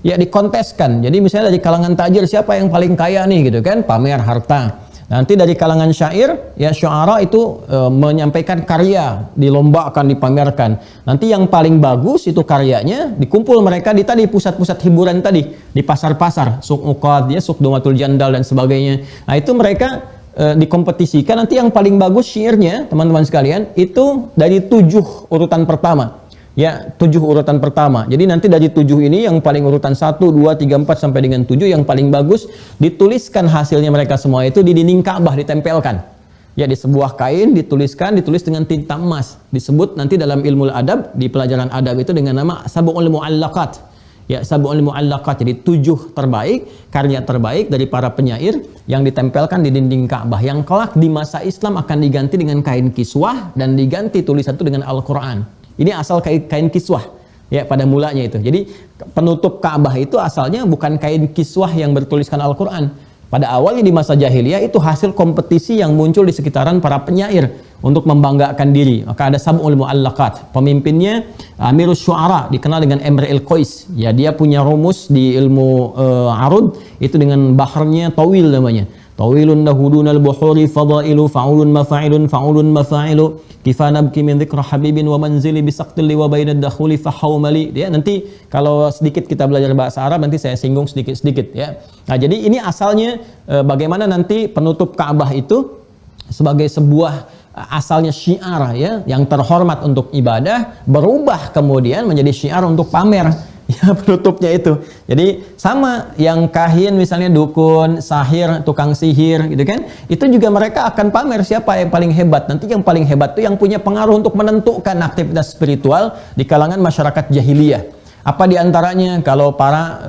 Ya, dikonteskan. Jadi misalnya dari kalangan tajir siapa yang paling kaya nih gitu kan, pamer harta. Nanti dari kalangan syair, ya, syuara itu menyampaikan karya, dilombakan, dipamerkan. Nanti yang paling bagus itu karyanya dikumpul mereka di tadi pusat-pusat hiburan tadi, di pasar-pasar, Suk Uqad, ya, Suk Domatul Jandal dan sebagainya. Nah, itu mereka dikompetisikan. Nanti yang paling bagus syairnya, teman-teman sekalian, itu dari 7 urutan pertama. Ya, 7 urutan pertama. Jadi nanti dari 7 ini yang paling urutan 1, 2, 3, 4 sampai dengan 7 yang paling bagus dituliskan hasilnya mereka semua itu di dinding Ka'bah, ditempelkan. Ya, di sebuah kain ditulis dengan tinta emas. Disebut nanti dalam ilmu adab, di pelajaran adab itu dengan nama Sab'ul Mu'allaqat. Ya, Sab'ul Mu'allaqat. Jadi 7 terbaik, karya terbaik dari para penyair yang ditempelkan di dinding Ka'bah, yang kelak di masa Islam akan diganti dengan kain kiswah dan diganti tulisan itu dengan Al-Qur'an. Ini asal kain kiswah, ya, pada mulanya itu. Jadi penutup Ka'bah itu asalnya bukan kain kiswah yang bertuliskan Al-Qur'an. Pada awalnya di masa jahiliyah itu hasil kompetisi yang muncul di sekitaran para penyair untuk membanggakan diri. Maka ada Sab'ul Mu'allaqat. Pemimpinnya Amirus Syu'ara, dikenal dengan Imr al-Qais. Ya, dia punya rumus di ilmu arud itu dengan baharnya tawil namanya. Tawilun lahudunal buhuri fadailu fa'ulun mafa'ilun fa'ulun mafa'ilu kifanabki min dzikra habibin wa manzili bisaqtil wa bainad dakhuli fahawmali. Ya, nanti kalau sedikit kita belajar bahasa Arab nanti saya singgung sedikit-sedikit, ya. Nah, jadi ini asalnya bagaimana nanti penutup Ka'bah itu sebagai sebuah asalnya syiar, ya, yang terhormat untuk ibadah berubah kemudian menjadi syiar untuk pamer. Ya, penutupnya itu. Jadi sama yang kahin misalnya dukun, sahir, tukang sihir gitu kan. Itu juga mereka akan pamer siapa yang paling hebat. Nanti yang paling hebat itu yang punya pengaruh untuk menentukan aktivitas spiritual di kalangan masyarakat jahiliyah. Apa di antaranya kalau para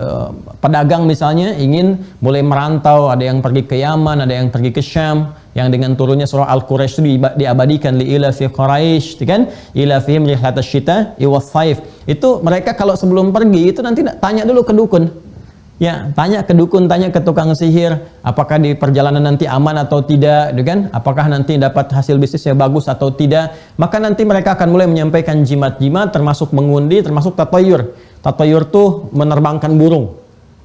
pedagang misalnya ingin mulai merantau, ada yang pergi ke Yaman, ada yang pergi ke Syam, yang dengan turunnya surah Al-Quraisy itu diabadikan li ila fi Quraisy, kan? Ila fihim rihlatasy syita wa shaif. Itu mereka kalau sebelum pergi itu nanti tanya dulu ke dukun. Ya, tanya ke dukun, tanya ke tukang sihir, apakah di perjalanan nanti aman atau tidak, gitu kan? Apakah nanti dapat hasil bisnis yang bagus atau tidak? Maka nanti mereka akan mulai menyampaikan jimat-jimat, termasuk mengundi, termasuk tatayur. Tatayur tuh menerbangkan burung.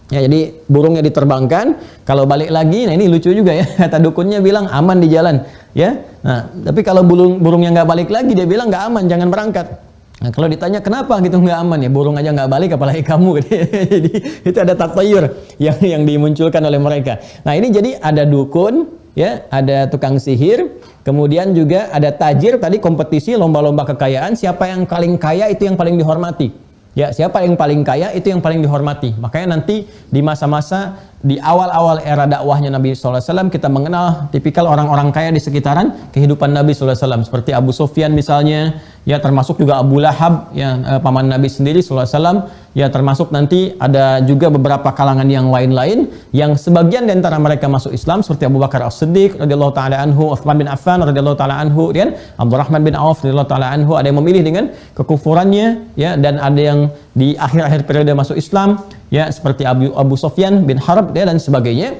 Ya, jadi burungnya diterbangkan, kalau balik lagi, nah ini lucu juga ya, kata dukunnya bilang aman di jalan, ya. Nah, tapi kalau burungnya nggak balik lagi, dia bilang nggak aman, jangan berangkat. Nah, kalau ditanya kenapa gitu nggak aman, ya burung aja nggak balik, apalagi kamu. Jadi itu ada tatayur yang dimunculkan oleh mereka. Nah, ini jadi ada dukun, ya, ada tukang sihir, kemudian juga ada tajir, tadi kompetisi lomba-lomba kekayaan, siapa yang paling kaya itu yang paling dihormati. Ya, siapa yang paling kaya itu yang paling dihormati. Makanya nanti di masa-masa di awal-awal era dakwahnya Nabi SAW kita mengenal tipikal orang-orang kaya di sekitaran kehidupan Nabi SAW, seperti Abu Sufyan misalnya, ya, termasuk juga Abu Lahab, ya, paman Nabi sendiri SAW, ya, termasuk nanti ada juga beberapa kalangan yang lain-lain yang sebagian di antara mereka masuk Islam seperti Abu Bakar As-Siddiq radhiyallahu taala anhu, Utsman bin Affan radhiyallahu taala anhu, dan Abdurrahman bin Auf radhiyallahu taala anhu. Ada yang memilih dengan kekufurannya, ya, dan ada yang di akhir-akhir periode masuk Islam, ya, seperti Abu Sufyan bin Harb, ya, dan sebagainya.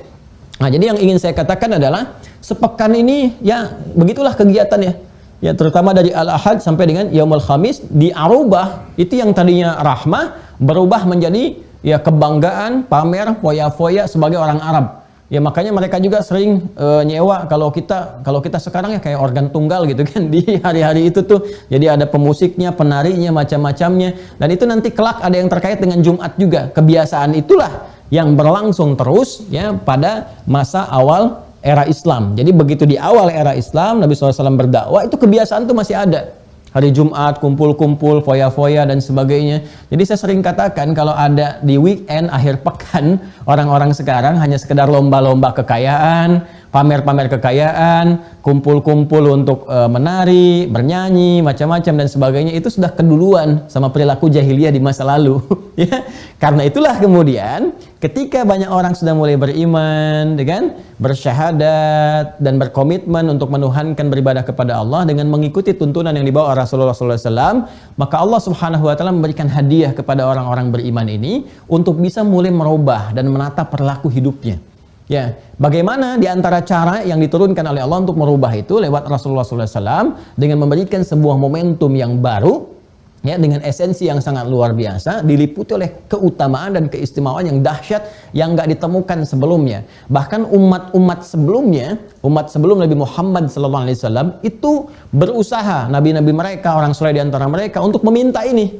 Nah, jadi yang ingin saya katakan adalah sepekan ini, ya, begitulah kegiatannya, ya, terutama dari Al-Ahad sampai dengan Yaumul Khamis di Arubah, itu yang tadinya rahmah berubah menjadi, ya, kebanggaan, pamer, foya-foya sebagai orang Arab. Ya, makanya mereka juga sering nyewa kalau kita sekarang ya kayak organ tunggal gitu kan di hari-hari itu tuh. Jadi ada pemusiknya, penarinya, macam-macamnya. Dan itu nanti kelak ada yang terkait dengan Jumat juga. Kebiasaan itulah yang berlangsung terus, ya, pada masa awal era Islam. Jadi begitu di awal era Islam Nabi SAW berdakwah, itu kebiasaan itu masih ada. Hari Jumat kumpul-kumpul, foya-foya dan sebagainya. Jadi saya sering katakan kalau ada di weekend akhir pekan, orang-orang sekarang hanya sekedar lomba-lomba kekayaan, pamer-pamer kekayaan, kumpul-kumpul untuk menari, bernyanyi, macam-macam dan sebagainya, itu sudah keduluan sama perilaku jahiliyah di masa lalu. Ya, karena itulah kemudian ketika banyak orang sudah mulai beriman, dengan bersyahadat dan berkomitmen untuk menuhankan beribadah kepada Allah dengan mengikuti tuntunan yang dibawa Rasulullah SAW, maka Allah Subhanahu Wa Taala memberikan hadiah kepada orang-orang beriman ini untuk bisa mulai merubah dan menata perilaku hidupnya. Ya, bagaimana di antara cara yang diturunkan oleh Allah untuk merubah itu lewat Rasulullah SAW dengan memberikan sebuah momentum yang baru, ya, dengan esensi yang sangat luar biasa, diliputi oleh keutamaan dan keistimewaan yang dahsyat yang nggak ditemukan sebelumnya. Bahkan umat-umat sebelumnya, umat sebelum Nabi Muhammad SAW itu berusaha, nabi-nabi mereka, orang soleh di antara mereka untuk meminta ini.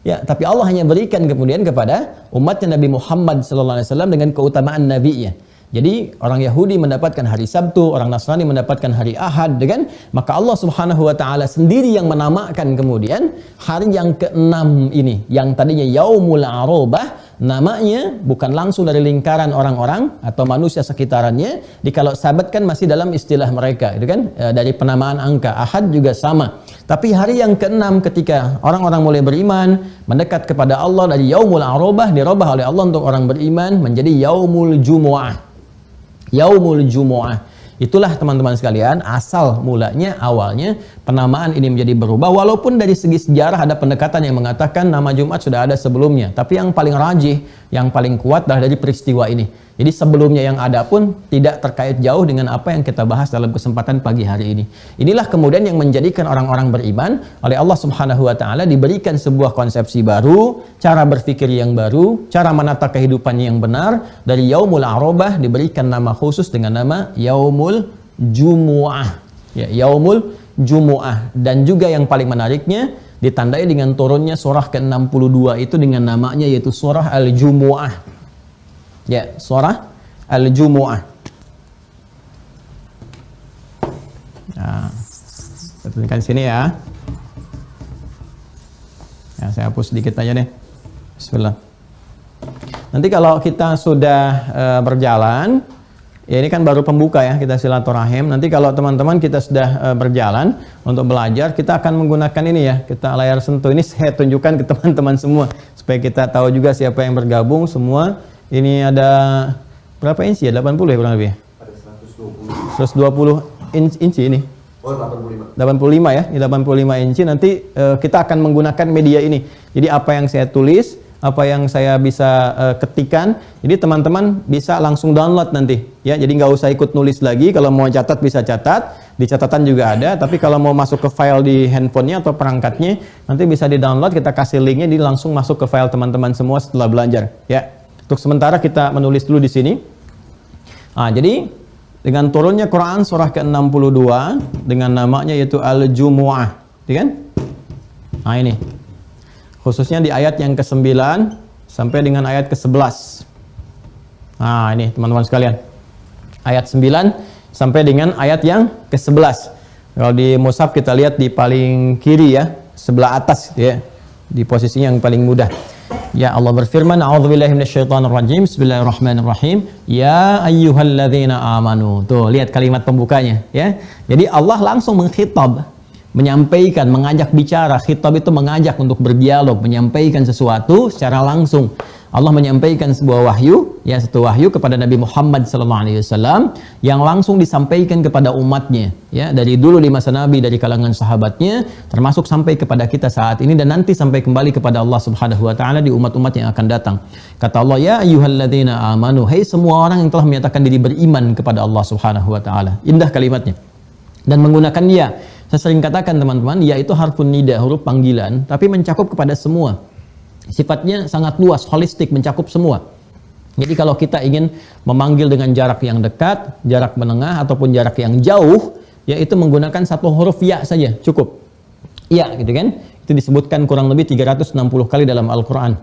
Ya, tapi Allah hanya berikan kemudian kepada umatnya Nabi Muhammad SAW dengan keutamaan nabinya. Jadi orang Yahudi mendapatkan hari Sabtu, orang Nasrani mendapatkan hari Ahad, kan? Maka Allah Subhanahu Wa Taala sendiri yang menamakan kemudian hari yang ke-6 ini, yang tadinya Yaumul Arubah, namanya bukan langsung dari lingkaran orang-orang atau manusia sekitarannya. Kalau Sabat kan masih dalam istilah mereka, itu kan, dari penamaan angka. Ahad juga sama. Tapi hari yang ke-6 ketika orang-orang mulai beriman, mendekat kepada Allah, dari Yaumul Arubah dirubah oleh Allah untuk orang beriman menjadi Yaumul Jumu'ah. Yaumul Jumu'ah. Itulah teman-teman sekalian asal mulanya, awalnya penamaan ini menjadi berubah, walaupun dari segi sejarah ada pendekatan yang mengatakan nama Jumat sudah ada sebelumnya, tapi yang paling rajih, yang paling kuat adalah dari peristiwa ini. Jadi sebelumnya yang ada pun tidak terkait jauh dengan apa yang kita bahas dalam kesempatan pagi hari ini. Inilah kemudian yang menjadikan orang-orang beriman oleh Allah Subhanahu Wa Taala diberikan sebuah konsepsi baru, cara berpikir yang baru, cara menata kehidupannya yang benar. Dari Yaumul Arubah diberikan nama khusus dengan nama Yaumul Jumu'ah. Ya, Yaumul Jumu'ah. Dan juga yang paling menariknya ditandai dengan turunnya surah ke-62 itu dengan namanya, yaitu surah Al-Jumu'ah. Ya, surah Al-Jumu'ah. Nah, saya tuliskan sini ya. Ya, saya hapus sedikit aja deh Bismillah. Nanti kalau kita sudah berjalan, ya ini kan baru pembuka ya, kita silaturahim. Nanti kalau teman-teman kita sudah berjalan untuk belajar, kita akan menggunakan ini ya, kita layar sentuh. Ini saya tunjukkan ke teman-teman semua, supaya kita tahu juga siapa yang bergabung semua. Ini ada berapa inci ya? 80 ya kurang lebih? Ada 120. 120 inci ini. Oh, 85. 85 ya, ini 85 inci. Nanti kita akan menggunakan media ini. Jadi apa yang saya tulis, apa yang saya bisa ketikkan, jadi teman-teman bisa langsung download nanti ya. Jadi nggak usah ikut nulis lagi. Kalau mau catat bisa catat, di catatan juga ada. Tapi kalau mau masuk ke file di handphonenya atau perangkatnya, nanti bisa di download. Kita kasih linknya, jadi langsung masuk ke file teman-teman semua setelah belajar ya. Untuk sementara kita menulis dulu di sini. Nah, jadi dengan turunnya Quran surah ke-62 dengan namanya yaitu Al-Jumu'ah, ya kan? Nah ini, khususnya di ayat yang ke-9 sampai dengan ayat ke-11. Nah ini teman-teman sekalian, ayat 9 sampai dengan ayat yang ke-11. Kalau di mushaf kita lihat di paling kiri ya, sebelah atas ya, di posisinya yang paling mudah. Ya Allah berfirman, a'udzubillahi minasyaitonirrajim, bismillahirrahmanirrahim, ya ayyuhalladzina amanu. Tuh, lihat kalimat pembukanya ya. Jadi Allah langsung mengkhitab, menyampaikan, mengajak bicara. Khitab itu mengajak untuk berdialog, menyampaikan sesuatu secara langsung. Allah menyampaikan sebuah wahyu, ya satu wahyu kepada Nabi Muhammad SAW yang langsung disampaikan kepada umatnya, ya dari dulu di masa Nabi, dari kalangan sahabatnya, termasuk sampai kepada kita saat ini dan nanti sampai kembali kepada Allah Subhanahu Wa Taala di umat-umat yang akan datang. Kata Allah, ya ayyuhalladzina amanu, hai semua orang yang telah menyatakan diri beriman kepada Allah Subhanahu Wa Taala. Indah kalimatnya. Dan menggunakan ya, saya sering katakan teman-teman, ya itu harfun nida, huruf panggilan, tapi mencakup kepada semua. Sifatnya sangat luas, holistik, mencakup semua. Jadi kalau kita ingin memanggil dengan jarak yang dekat, jarak menengah, ataupun jarak yang jauh, yaitu menggunakan satu huruf ya saja, cukup. Ya, gitu kan? Itu disebutkan kurang lebih 360 kali dalam Al-Quran.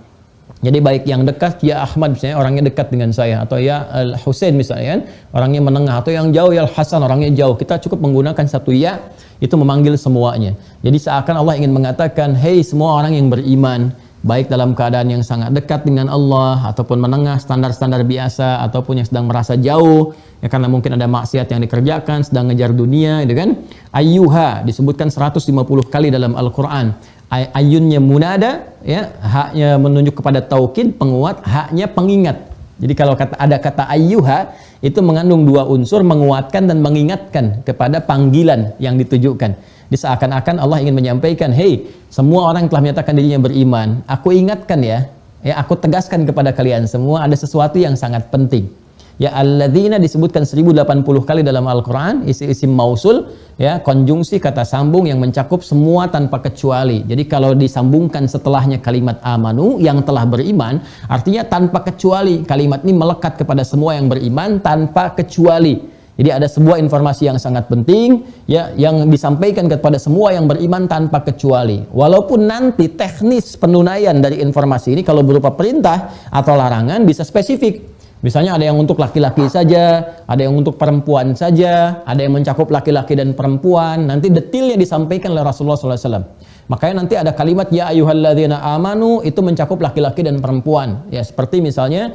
Jadi baik yang dekat, ya Ahmad misalnya, orangnya dekat dengan saya. Atau ya Al-Husain misalnya, orangnya menengah. Atau yang jauh, ya Al-Hasan, orangnya jauh. Kita cukup menggunakan satu ya, itu memanggil semuanya. Jadi seakan Allah ingin mengatakan, hey semua orang yang beriman, baik dalam keadaan yang sangat dekat dengan Allah ataupun menengah, standar-standar biasa, ataupun yang sedang merasa jauh ya karena mungkin ada maksiat yang dikerjakan, sedang ngejar dunia, gitu kan. Ayyuha disebutkan 150 kali dalam Al-Qur'an. Ayunnya munada ya, haknya menunjuk kepada taukid, penguat, haknya pengingat. Jadi kalau ada kata ayyuha itu mengandung dua unsur, menguatkan dan mengingatkan kepada panggilan yang ditujukan. Seakan-akan Allah ingin menyampaikan, hey, semua orang yang telah menyatakan dirinya beriman, aku ingatkan ya, aku tegaskan kepada kalian semua ada sesuatu yang sangat penting. Ya alladzina disebutkan 1080 kali dalam Al-Quran, isim mausul, ya konjungsi kata sambung yang mencakup semua tanpa kecuali. Jadi kalau disambungkan setelahnya kalimat amanu, yang telah beriman, artinya tanpa kecuali. Kalimat ini melekat kepada semua yang beriman tanpa kecuali. Jadi ada sebuah informasi yang sangat penting ya yang disampaikan kepada semua yang beriman tanpa kecuali. Walaupun nanti teknis penunaian dari informasi ini kalau berupa perintah atau larangan bisa spesifik. Misalnya ada yang untuk laki-laki saja, ada yang untuk perempuan saja, ada yang mencakup laki-laki dan perempuan. Nanti detailnya disampaikan oleh Rasulullah SAW. Makanya nanti ada kalimat ya ayyuhalladzina amanu itu mencakup laki-laki dan perempuan. Ya seperti misalnya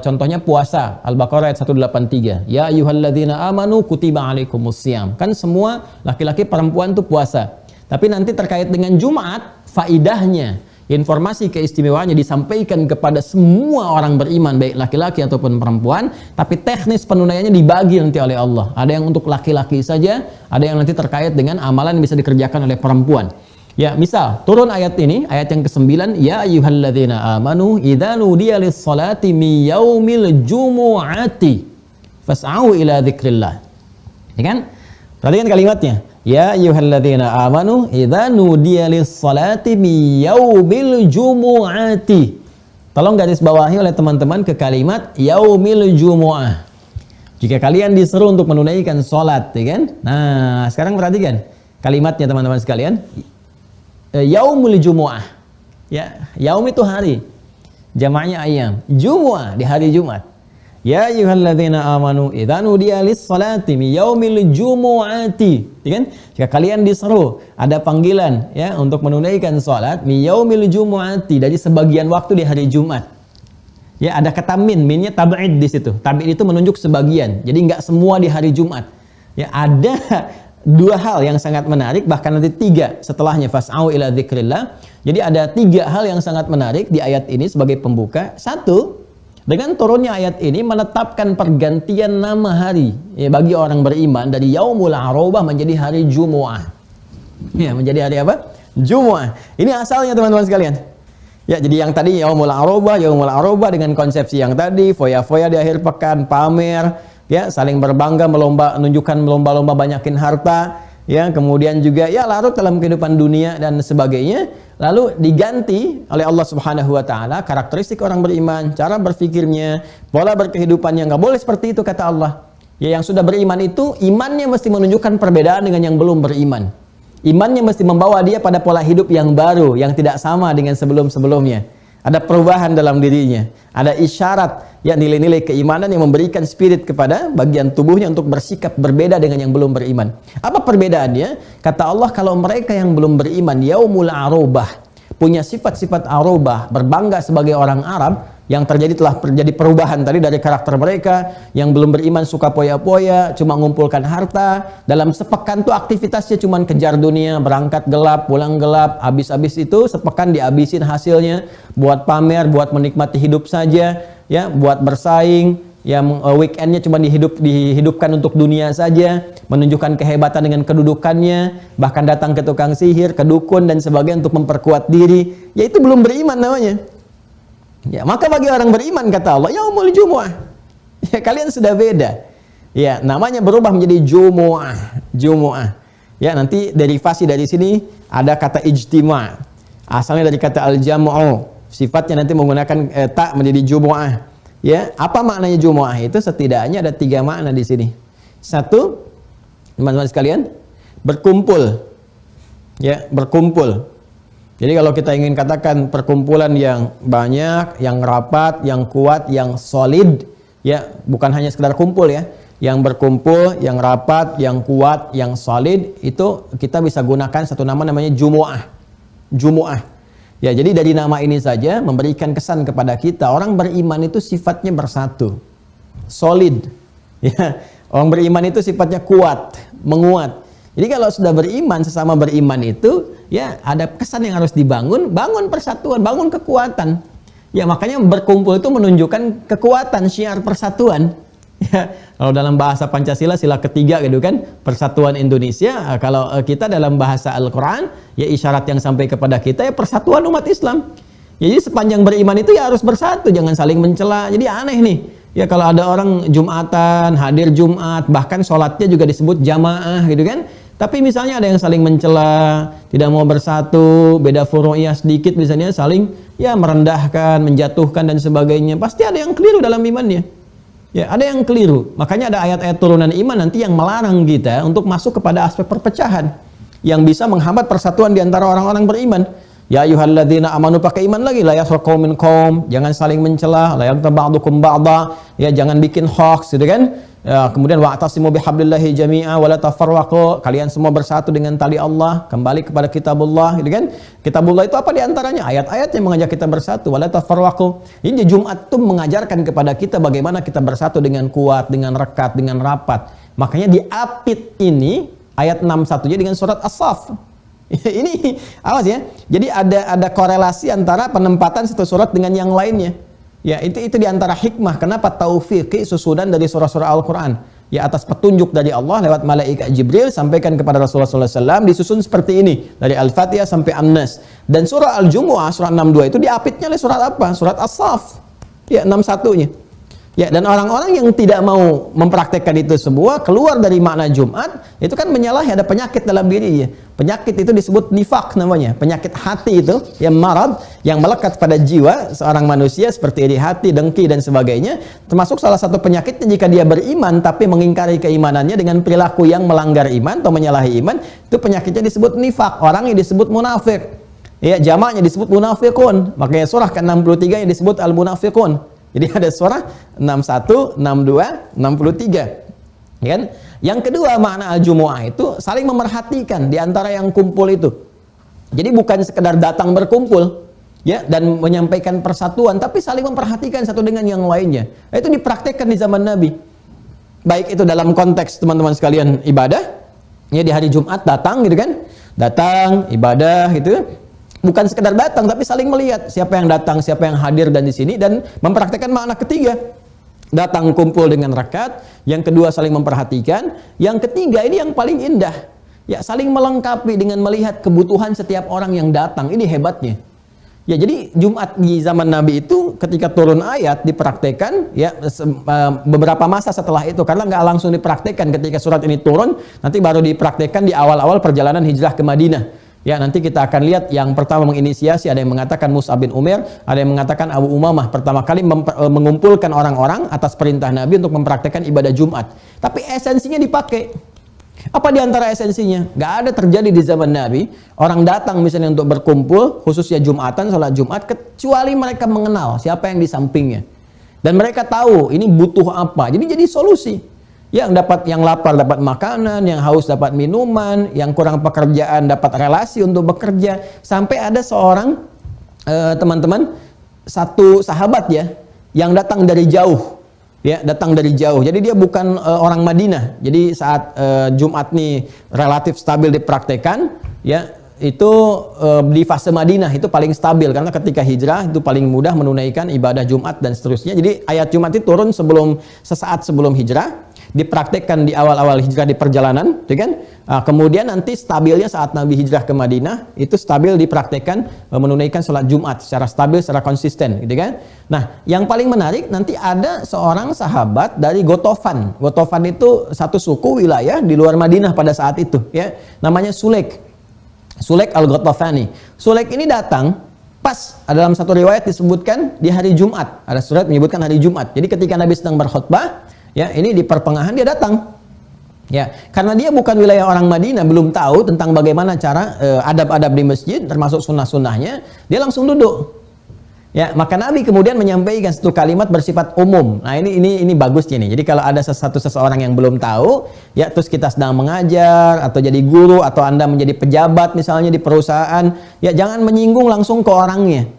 contohnya puasa Al-Baqarah ayat 183. Ya ayyuhalladzina amanu kutiba alaikumusiyam. Kan semua laki-laki perempuan itu puasa. Tapi nanti terkait dengan Jumat, faidahnya, informasi keistimewaannya disampaikan kepada semua orang beriman baik laki-laki ataupun perempuan, tapi teknis penunaiannya dibagi nanti oleh Allah. Ada yang untuk laki-laki saja, ada yang nanti terkait dengan amalan yang bisa dikerjakan oleh perempuan. Ya, misal turun ayat ini, ayat yang ke-9, ya ayyuhalladzina amanu idza nudiya lis-salati min yaumil jumu'ati fas'au ila dzikrillah. Ya kan? Perhatikan kalimatnya. Ya ayyuhalladzina amanu idza nudiya lis-salati min yaumil jumu'ati. Tolong garis bawahi oleh teman-teman ke kalimat yaumil jumu'ah. Jika kalian disuruh untuk menunaikan salat, ya kan? Nah, sekarang perhatikan kalimatnya teman-teman sekalian. Yaumul Jumu'ah. Ya, yaum itu hari. Jamaknya ayam. Jumu'ah di hari Jumat. Ya ayyuhalladzina amanu idza nudiya lis-salati min yaumil jumu'ati. Ya kan? Jika kalian diseru, ada panggilan ya untuk menunaikan salat min yaumil jumu'ati, dari sebagian waktu di hari Jumat. Ya, ada kata min, minnya tab'id di situ. Tab'id itu menunjuk sebagian. Jadi enggak semua di hari Jumat. Ya, ada dua hal yang sangat menarik, bahkan nanti tiga setelahnya, fas'au ila dzikrillah. Jadi ada tiga hal yang sangat menarik di ayat ini sebagai pembuka. Satu, dengan turunnya ayat ini menetapkan pergantian nama hari ya, bagi orang beriman dari Yaumul Arobah menjadi hari Jumu'ah. Ya, menjadi hari apa? Jumu'ah. Ini asalnya teman-teman sekalian. Ya, jadi yang tadi Yaumul Arobah dengan konsepsi yang tadi, foya-foya di akhir pekan, pamer, ya, saling berbangga, menunjukkan lomba-lomba banyakin harta, ya, kemudian juga ya larut dalam kehidupan dunia dan sebagainya. Lalu diganti oleh Allah Subhanahu wa taala karakteristik orang beriman, cara berpikirnya, pola berkehidupannya. Nggak boleh seperti itu kata Allah. Ya, yang sudah beriman itu imannya mesti menunjukkan perbedaan dengan yang belum beriman. Imannya mesti membawa dia pada pola hidup yang baru, yang tidak sama dengan sebelum-sebelumnya. Ada perubahan dalam dirinya, ada isyarat ya, nilai-nilai keimanan yang memberikan spirit kepada bagian tubuhnya untuk bersikap berbeda dengan yang belum beriman. Apa perbedaannya? Kata Allah, kalau mereka yang belum beriman yaumul arobah, punya sifat-sifat arobah, berbangga sebagai orang Arab, yang telah terjadi perubahan tadi dari karakter mereka. Yang belum beriman suka poya-poya, cuma mengumpulkan harta, dalam sepekan tuh aktivitasnya cuma kejar dunia, berangkat gelap, pulang gelap, habis-habis itu sepekan dihabisin hasilnya buat pamer, buat menikmati hidup saja, ya, buat bersaing, yang weekendnya cuma dihidupkan untuk dunia saja, menunjukkan kehebatan dengan kedudukannya, bahkan datang ke tukang sihir, ke dukun dan sebagainya untuk memperkuat diri. Ya, itu belum beriman namanya. Ya, maka bagi orang beriman kata Allah, yaumul jumu'ah. Ya, kalian sudah beda. Ya, namanya berubah menjadi jumu'ah. Jumu'ah. Ya, nanti derivasi dari sini ada kata ijtima'. Asalnya dari kata al-jam'u. Sifatnya nanti menggunakan ta menjadi jumu'ah. Ya, apa maknanya jumu'ah itu? Setidaknya ada 3 makna di sini. Satu, teman-teman sekalian, berkumpul. Ya, berkumpul. Jadi kalau kita ingin katakan perkumpulan yang banyak, yang rapat, yang kuat, yang solid, ya, bukan hanya sekedar kumpul ya, yang berkumpul, yang rapat, yang kuat, yang solid, itu kita bisa gunakan satu nama namanya jumu'ah. Jumu'ah. Ya, jadi dari nama ini saja memberikan kesan kepada kita, orang beriman itu sifatnya bersatu, solid. Ya, orang beriman itu sifatnya kuat, menguat. Jadi kalau sudah beriman, sesama beriman itu, ya, ada kesan yang harus dibangun, bangun persatuan, bangun kekuatan. Ya, makanya berkumpul itu menunjukkan kekuatan, syiar persatuan. Ya, kalau dalam bahasa Pancasila sila ketiga gitu kan, persatuan Indonesia. Kalau kita dalam bahasa Al-Quran, ya isyarat yang sampai kepada kita ya persatuan umat Islam. Ya, jadi sepanjang beriman itu ya harus bersatu, jangan saling mencela. Jadi aneh nih. Ya, kalau ada orang Jumatan, hadir Jumat, bahkan sholatnya juga disebut jamaah gitu kan. Tapi misalnya ada yang saling mencela, tidak mau bersatu, beda furu'iyah sedikit misalnya, saling ya merendahkan, menjatuhkan dan sebagainya. Pasti ada yang keliru dalam imannya. Ya, ada yang keliru. Makanya ada ayat-ayat turunan iman nanti yang melarang kita untuk masuk kepada aspek perpecahan yang bisa menghambat persatuan di antara orang-orang beriman. Ya ayyuhalladzina amanu, pakai iman lagi, la yaskhar qaumin qaum, jangan saling mencela, la yaghtab ba'dukum ba'dha, ya jangan bikin hoax gitu kan. Ya, kemudian wa'tasimu bihablillahi jami'a wa la tafarraqu, kalian semua bersatu dengan tali Allah, kembali kepada kitabullah gitu kan. Kitabullah itu apa di antaranya? Ayat-ayat yang mengajak kita bersatu, wa la tafarraqu. Ini Jumat itu mengajarkan kepada kita bagaimana kita bersatu dengan kuat, dengan rekat, dengan rapat. Makanya diapit ini ayat 61-nya dengan surat As-Saff. Ini awas ya. Jadi ada korelasi antara penempatan satu surat dengan yang lainnya. Ya, itu di antara hikmah kenapa taufiqi susunan dari surah-surah Al-Qur'an. Ya, atas petunjuk dari Allah lewat malaikat Jibril sampaikan kepada Rasulullah SAW disusun seperti ini dari Al-Fatihah sampai An-Nas. Dan surah Al-Jumu'ah surah 62 itu diapitnya oleh surat apa? Surat As-Saff. Ya, 61-nya. Ya, dan orang-orang yang tidak mau mempraktekkan itu semua, keluar dari makna Jumat, itu kan menyalahi, ada penyakit dalam dirinya. Penyakit itu disebut nifak namanya, penyakit hati itu, yang marad, yang melekat pada jiwa seorang manusia seperti iri hati, dengki dan sebagainya. Termasuk salah satu penyakitnya jika dia beriman tapi mengingkari keimanannya dengan perilaku yang melanggar iman atau menyalahi iman, itu penyakitnya disebut nifak, orangnya disebut munafik. Ya, jamaknya disebut munafikun. Makanya surah ke-63 yang disebut al-munafikun. Jadi ada surah 61, 62, 63. Ya kan? Yang kedua makna al-jumu'ah itu saling memerhatikan di antara yang kumpul itu. Jadi bukan sekedar datang berkumpul ya dan menyampaikan persatuan, tapi saling memperhatikan satu dengan yang lainnya. Itu dipraktekkan di zaman Nabi. Baik itu dalam konteks teman-teman sekalian ibadah, ya di hari Jumat datang gitu kan. Datang ibadah gitu. Bukan sekedar datang tapi saling melihat siapa yang datang, siapa yang hadir dan di sini, dan mempraktekkan makna ketiga. Datang kumpul dengan rakaat, yang kedua saling memperhatikan, yang ketiga ini yang paling indah. Ya, saling melengkapi dengan melihat kebutuhan setiap orang yang datang. Ini hebatnya. Ya, jadi Jumat di zaman Nabi itu ketika turun ayat dipraktekkan ya beberapa masa setelah itu, karena nggak langsung dipraktekkan ketika surat ini turun, nanti baru dipraktekkan di awal-awal perjalanan hijrah ke Madinah. Ya, nanti kita akan lihat yang pertama menginisiasi, ada yang mengatakan Mus'ab bin Umair, ada yang mengatakan Abu Umamah, pertama kali mengumpulkan orang-orang atas perintah Nabi untuk mempraktekkan ibadah Jumat. Tapi esensinya dipakai. Apa di antara esensinya? Gak ada terjadi di zaman Nabi orang datang misalnya untuk berkumpul, khususnya Jumatan, salat Jumat, kecuali mereka mengenal siapa yang di sampingnya. Dan mereka tahu ini butuh apa. Jadi solusi. Yang lapar dapat makanan, yang haus dapat minuman, yang kurang pekerjaan dapat relasi untuk bekerja. Sampai ada seorang teman-teman, satu sahabat ya, yang datang dari jauh. Ya, datang dari jauh. Jadi dia bukan orang Madinah. Jadi saat Jumat nih relatif stabil dipraktekan, ya itu di fase Madinah itu paling stabil, karena ketika hijrah itu paling mudah menunaikan ibadah Jumat dan seterusnya. Jadi ayat Jumat itu turun sesaat sebelum hijrah, dipraktekkan di awal-awal hijrah di perjalanan, ya kan? Kemudian nanti stabilnya saat Nabi hijrah ke Madinah itu stabil dipraktekkan menunaikan sholat Jumat secara stabil, secara konsisten, gitu kan? Nah, yang paling menarik nanti ada seorang sahabat dari Gotofan. Gotofan itu satu suku wilayah di luar Madinah pada saat itu, ya. Namanya Sulaik al-Gotofani. Sulaik ini datang pas dalam satu riwayat disebutkan di hari Jumat. Ada surat menyebutkan hari Jumat. Jadi ketika Nabi sedang berkhutbah, ya ini di pertengahan dia datang. Ya, karena dia bukan wilayah orang Madinah, belum tahu tentang bagaimana cara adab-adab di masjid, termasuk sunnah-sunnahnya, dia langsung duduk. Ya, maka Nabi kemudian menyampaikan satu kalimat bersifat umum. Nah, ini bagusnya nih. Jadi kalau ada seseorang yang belum tahu, ya terus kita sedang mengajar atau jadi guru atau Anda menjadi pejabat misalnya di perusahaan, ya jangan menyinggung langsung ke orangnya.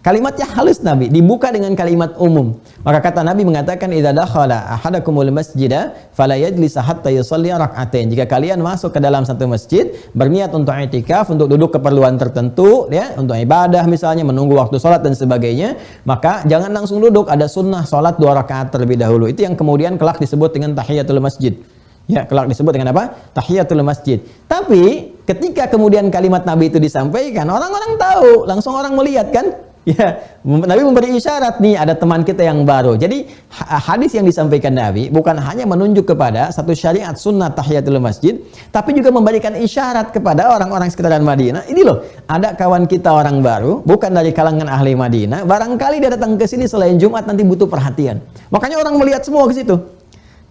Kalimatnya halus Nabi, dibuka dengan kalimat umum. Maka kata Nabi mengatakan, "Idza dakhala ahadakumul masjida fala yajlis hatta yusalli rak'atain." Jika kalian masuk ke dalam satu masjid, berniat untuk i'tikaf, untuk duduk keperluan tertentu, ya, untuk ibadah misalnya, menunggu waktu sholat dan sebagainya, maka jangan langsung duduk, ada sunnah sholat 2 rakaat terlebih dahulu. Itu yang kemudian kelak disebut dengan tahiyatul masjid. Ya, kelak disebut dengan apa? Tahiyatul masjid. Tapi ketika kemudian kalimat Nabi itu disampaikan, orang-orang tahu, langsung orang melihat kan? Ya, Nabi memberi isyarat nih ada teman kita yang baru. Jadi hadis yang disampaikan Nabi bukan hanya menunjuk kepada satu syariat sunnah tahiyatul masjid, tapi juga memberikan isyarat kepada orang-orang sekitaran Madinah. Ini loh, ada kawan kita orang baru, bukan dari kalangan ahli Madinah. Barangkali dia datang ke sini selain Jumat nanti butuh perhatian. Makanya orang melihat semua ke situ.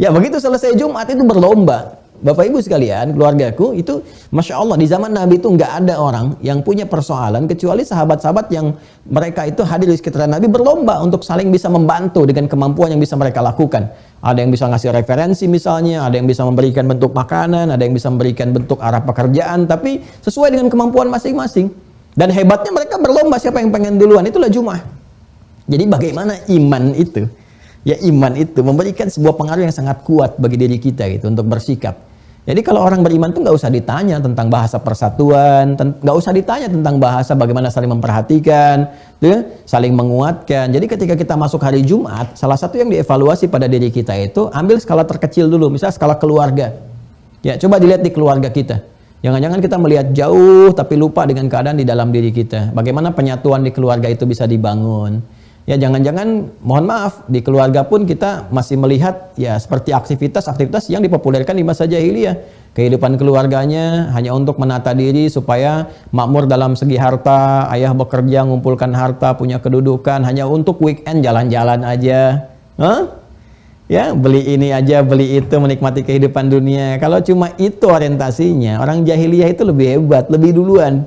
Ya, begitu selesai Jumat itu berlomba. Bapak Ibu sekalian, keluargaku itu Masya Allah, di zaman Nabi itu nggak ada orang yang punya persoalan kecuali sahabat-sahabat yang mereka itu hadir di sekitar Nabi berlomba untuk saling bisa membantu dengan kemampuan yang bisa mereka lakukan. Ada yang bisa ngasih referensi misalnya, ada yang bisa memberikan bentuk makanan, ada yang bisa memberikan bentuk arah pekerjaan, tapi sesuai dengan kemampuan masing-masing. Dan hebatnya mereka berlomba siapa yang pengen duluan, itulah Jumat. Jadi bagaimana iman itu? Ya, iman itu memberikan sebuah pengaruh yang sangat kuat bagi diri kita gitu untuk bersikap. Jadi kalau orang beriman tuh nggak usah ditanya tentang bahasa persatuan, nggak usah ditanya tentang bahasa bagaimana saling memperhatikan, ya, saling menguatkan. Jadi ketika kita masuk hari Jumat, salah satu yang dievaluasi pada diri kita itu ambil skala terkecil dulu, misalnya skala keluarga. Ya, coba dilihat di keluarga kita. Jangan-jangan kita melihat jauh tapi lupa dengan keadaan di dalam diri kita. Bagaimana penyatuan di keluarga itu bisa dibangun. Ya, jangan-jangan mohon maaf di keluarga pun kita masih melihat ya seperti aktivitas-aktivitas yang dipopulerkan di masa jahiliyah. Kehidupan keluarganya hanya untuk menata diri supaya makmur dalam segi harta, ayah bekerja mengumpulkan harta, punya kedudukan, hanya untuk weekend jalan-jalan aja. Ya, beli ini aja, beli itu, menikmati kehidupan dunia. Kalau cuma itu orientasinya, orang jahiliyah itu lebih hebat, lebih duluan.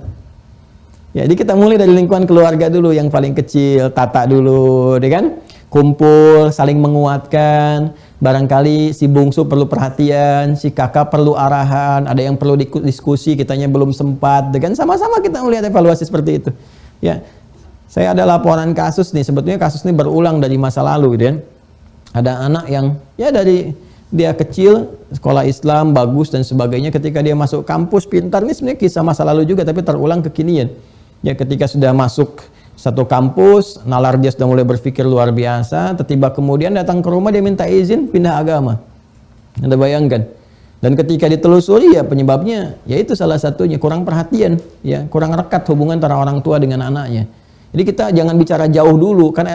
Ya, jadi kita mulai dari lingkungan keluarga dulu yang paling kecil, tata dulu, ya kan? kumpul, saling menguatkan. Barangkali si bungsu perlu perhatian, si kakak perlu arahan, ada yang perlu diskusi, kitanya belum sempat. Dengan sama-sama kita melihat evaluasi seperti itu. Ya, saya ada laporan kasus nih, sebetulnya kasus ini berulang dari masa lalu, gitu ya. Ada anak yang ya dari dia kecil, sekolah Islam bagus dan sebagainya, ketika dia masuk kampus pintar, ini sebenarnya kisah masa lalu juga tapi terulang kekinian. Ya, ketika sudah masuk satu kampus, nalar dia sudah mulai berpikir luar biasa, tiba kemudian datang ke rumah dia minta izin pindah agama. Anda bayangkan. Dan ketika ditelusuri ya penyebabnya, yaitu salah satunya kurang perhatian, ya kurang rekat hubungan antara orang tua dengan anaknya. Jadi kita jangan bicara jauh dulu, kan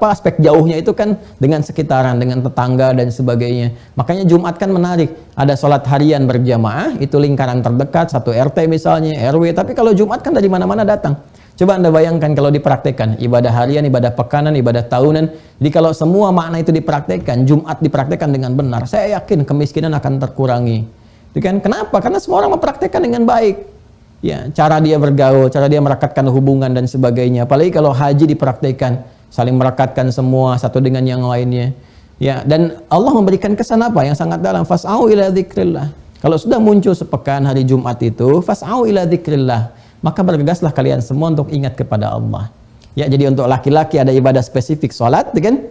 aspek jauhnya itu kan dengan sekitaran, dengan tetangga dan sebagainya. Makanya Jumat kan menarik, ada sholat harian berjamaah, itu lingkaran terdekat, satu RT misalnya, RW. Tapi kalau Jumat kan dari mana-mana datang. Coba Anda bayangkan kalau dipraktekkan, ibadah harian, ibadah pekanan, ibadah tahunan. Jadi kalau semua makna itu dipraktekkan, Jumat dipraktekkan dengan benar, saya yakin kemiskinan akan terkurangi. Itu kan kenapa? Karena semua orang mempraktekkan dengan baik. Ya, cara dia bergaul, cara dia merekatkan hubungan dan sebagainya. Apalagi kalau haji dipraktekkan, saling merekatkan semua satu dengan yang lainnya. Ya, dan Allah memberikan kesan apa yang sangat dalam, fas'au ila dzikrillah. Kalau sudah muncul sepekan hari Jumat itu, fas'au ila dzikrillah, maka bergegaslah kalian semua untuk ingat kepada Allah. Ya, jadi untuk laki-laki ada ibadah spesifik salat, kan?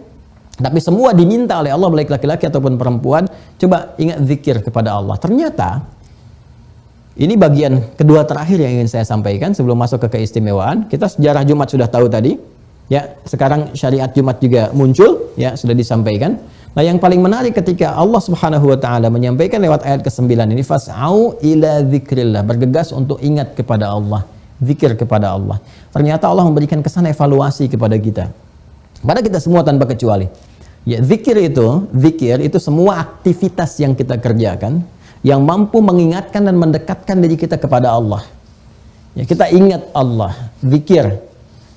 Tapi semua diminta oleh Allah, baik laki-laki ataupun perempuan, coba ingat zikir kepada Allah. Ternyata ini bagian kedua terakhir yang ingin saya sampaikan sebelum masuk ke keistimewaan. Kita sejarah Jumat sudah tahu tadi. Ya, sekarang syariat Jumat juga muncul, ya, sudah disampaikan. Nah, yang paling menarik ketika Allah Subhanahu wa taala menyampaikan lewat ayat ke-9 ini, fas'au ila dzikrillah, bergegas untuk ingat kepada Allah, zikir kepada Allah. Ternyata Allah memberikan kesan evaluasi kepada kita. Pada kita semua tanpa kecuali. Ya, zikir itu semua aktivitas yang kita kerjakan yang mampu mengingatkan dan mendekatkan diri kita kepada Allah. Ya, kita ingat Allah, zikir.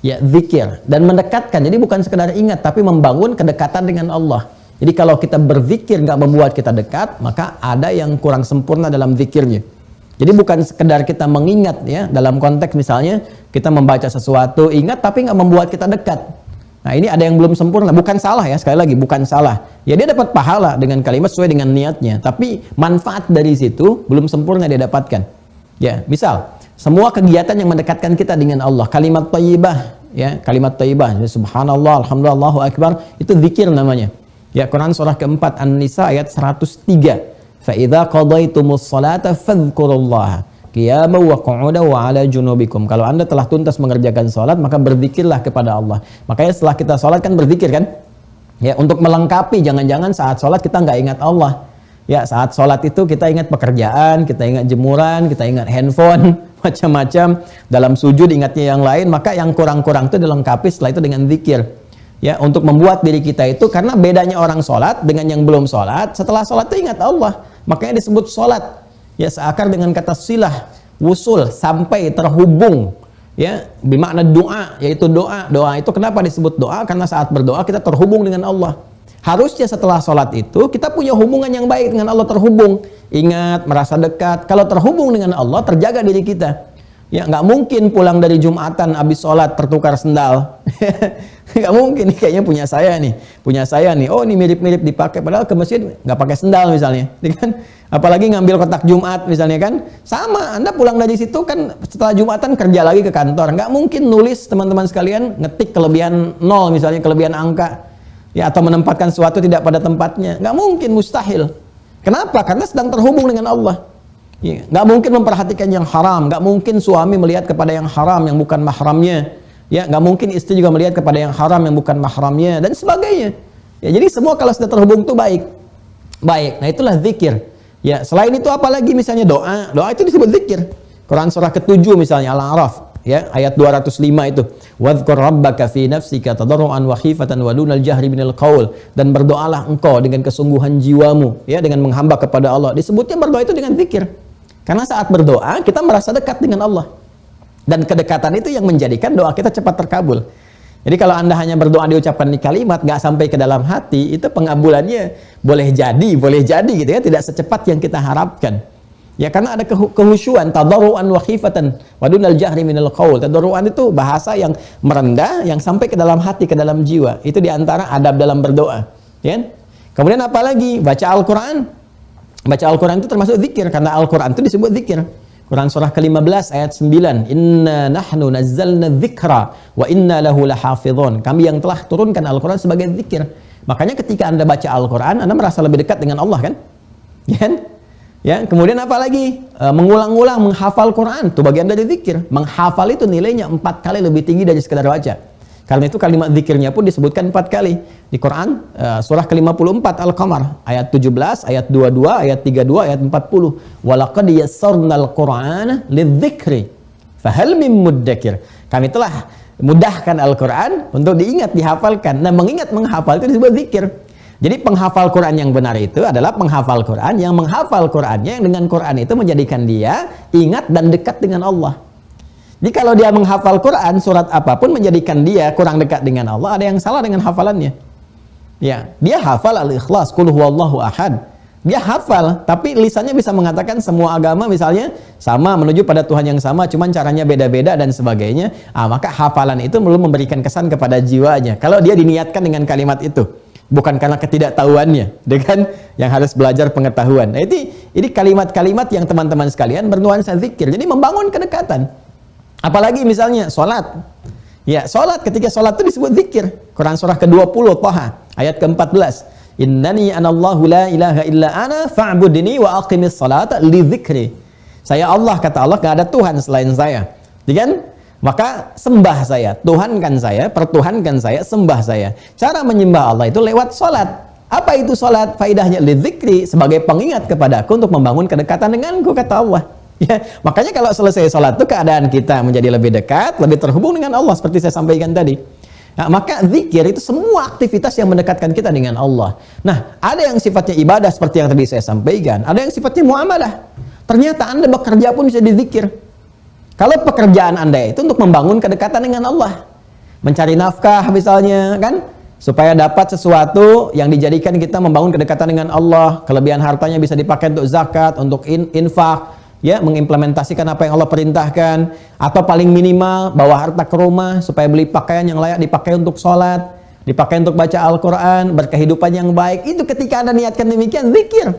Ya, zikir dan mendekatkan. Jadi bukan sekedar ingat tapi membangun kedekatan dengan Allah. Jadi kalau kita berzikir nggak membuat kita dekat, maka ada yang kurang sempurna dalam zikirnya. Jadi bukan sekedar kita mengingat, ya, dalam konteks misalnya kita membaca sesuatu, ingat tapi nggak membuat kita dekat. Nah, ini ada yang belum sempurna, bukan salah ya, sekali lagi bukan salah. Ya, dia dapat pahala dengan kalimat sesuai dengan niatnya, tapi manfaat dari situ belum sempurna dia dapatkan. Ya, misal semua kegiatan yang mendekatkan kita dengan Allah, kalimat thayyibah, ya, kalimat thayyibah, subhanallah, alhamdulillah, Allahu akbar, itu zikir namanya. Ya, Quran surah keempat An-Nisa ayat 103. Fa idza qadaitumus salata fadhkurullaha qiyaman wa qu'udan wa 'ala junubikum. Kalau Anda telah tuntas mengerjakan salat, maka berzikirlah kepada Allah. Makanya setelah kita salat kan berzikir kan? Ya, untuk melengkapi, jangan-jangan saat salat kita nggak ingat Allah. Ya, saat salat itu kita ingat pekerjaan, kita ingat jemuran, kita ingat handphone, macam-macam. Dalam sujud ingatnya yang lain, maka yang kurang-kurang itu dilengkapi setelah itu dengan zikir. Ya, untuk membuat diri kita itu, karena bedanya orang salat dengan yang belum salat, setelah salat itu ingat Allah. Makanya disebut salat. Ya, seakar dengan kata silah, wusul, sampai terhubung, ya, bermakna doa, yaitu doa. Doa itu kenapa disebut doa? Karena saat berdoa kita terhubung dengan Allah. Harusnya setelah sholat itu kita punya hubungan yang baik dengan Allah, terhubung, ingat, merasa dekat. Kalau terhubung dengan Allah, terjaga diri kita. Ya, nggak mungkin pulang dari Jumatan habis sholat tertukar sendal. Nggak mungkin, nih kayaknya punya saya nih. Oh, ini mirip-mirip dipakai, padahal ke masjid nggak pakai sendal misalnya, kan? Apalagi ngambil kotak Jumat misalnya kan, sama. Anda pulang dari situ kan setelah Jumatan kerja lagi ke kantor, nggak mungkin nulis teman-teman sekalian ngetik kelebihan 0 misalnya, kelebihan angka, ya, atau menempatkan sesuatu tidak pada tempatnya, nggak mungkin, mustahil. Kenapa? Karena sedang terhubung dengan Allah. Ya, nggak mungkin memperhatikan yang haram, nggak mungkin suami melihat kepada yang haram yang bukan mahramnya. Ya, nggak mungkin istri juga melihat kepada yang haram yang bukan mahramnya dan sebagainya. Ya, jadi semua kalau sudah terhubung itu baik. Nah, itulah zikir. Ya, selain itu apalagi misalnya doa. Doa itu disebut zikir. Quran surah ke-7 misalnya Al-A'raf, ya, ayat 205 itu. Wadhkur rabbaka fi nafsika tadarruan wa khifatan wa dunal jahri minal qaul, dan berdoalah engkau dengan kesungguhan jiwamu, ya, dengan menghamba kepada Allah. Disebutnya berdoa itu dengan zikir. Karena saat berdoa kita merasa dekat dengan Allah. Dan kedekatan itu yang menjadikan doa kita cepat terkabul. Jadi kalau Anda hanya berdoa diucapkan di kalimat, nggak sampai ke dalam hati, itu pengabulannya boleh jadi gitu ya, tidak secepat yang kita harapkan. Ya, karena ada kehusyuan, tadarruan wa khifatan wa dunal jahri minal qaul. Tadarruan itu bahasa yang merendah yang sampai ke dalam hati, ke dalam jiwa. Itu diantara adab dalam berdoa, ya. Kemudian apa lagi? Baca Al-Qur'an. Baca Al-Qur'an itu termasuk zikir karena Al-Qur'an itu disebut zikir. Quran surah ke-15 ayat 9. Inna nahnu nazzalna dzikra wa inna lahu lahafizun. Kami yang telah turunkan Al-Qur'an sebagai zikir. Makanya ketika Anda baca Al-Qur'an, Anda merasa lebih dekat dengan Allah, kan? Ya, kemudian apa lagi? Mengulang-ulang menghafal Quran, itu bagian dari zikir. Menghafal itu nilainya 4 kali lebih tinggi dari sekedar baca. Karena itu kalimat zikirnya pun disebutkan 4 kali. Di Quran, surah ke-54 Al-Qamar, ayat 17, ayat 22, ayat 32, ayat 40. Walaqad yassarnal Qur'ana lidzikri fahal mim muddakir. Kami telah mudahkan Al-Quran untuk diingat, dihafalkan. Nah, menghafal itu disebut zikir. Jadi penghafal Quran yang benar itu adalah penghafal Quran yang menghafal Qurannya, yang dengan Quran itu menjadikan dia ingat dan dekat dengan Allah. Jadi kalau dia menghafal Quran, surat apapun menjadikan dia kurang dekat dengan Allah, ada yang salah dengan hafalannya. Ya, dia hafal Al-Ikhlas, Qul huwallahu ahad. Dia hafal, tapi lisannya bisa mengatakan semua agama misalnya sama, menuju pada Tuhan yang sama, cuman caranya beda-beda dan sebagainya. Maka hafalan itu belum memberikan kesan kepada jiwanya. Kalau dia diniatkan dengan kalimat itu, bukan karena ketidaktahuannya, dengan yang harus belajar pengetahuan. Nah, ini kalimat-kalimat yang teman-teman sekalian bernuansa zikir. Jadi membangun kedekatan. Apalagi misalnya sholat. Ya, sholat, ketika sholat itu disebut zikir. Quran surah ke-20 Thaha ayat ke-14. Innani anallahu la ilaha illa ana fa'budni wa aqimis salata li dzikri. Saya Allah, kata Allah, enggak ada Tuhan selain saya. Kan? Maka sembah saya, tuhankan saya, pertuhankan saya, sembah saya. Cara menyembah Allah itu lewat sholat. Apa itu sholat? Faidahnya li dzikri, sebagai pengingat kepadaku untuk membangun kedekatan denganku, kata Allah. Ya, makanya kalau selesai sholat itu keadaan kita menjadi lebih dekat, lebih terhubung dengan Allah seperti saya sampaikan tadi. Nah, maka zikir itu semua aktivitas yang mendekatkan kita dengan Allah. Nah, ada yang sifatnya ibadah seperti yang tadi saya sampaikan, ada yang sifatnya muamalah. Ternyata Anda bekerja pun bisa dizikir. Kalau pekerjaan Anda itu untuk membangun kedekatan dengan Allah, mencari nafkah misalnya, kan, supaya dapat sesuatu yang dijadikan kita membangun kedekatan dengan Allah, kelebihan hartanya bisa dipakai untuk zakat, untuk infak, ya, mengimplementasikan apa yang Allah perintahkan, atau paling minimal bawa harta ke rumah supaya beli pakaian yang layak dipakai untuk sholat, dipakai untuk baca Al-Quran, berkehidupan yang baik. Itu ketika Anda niatkan demikian, zikir.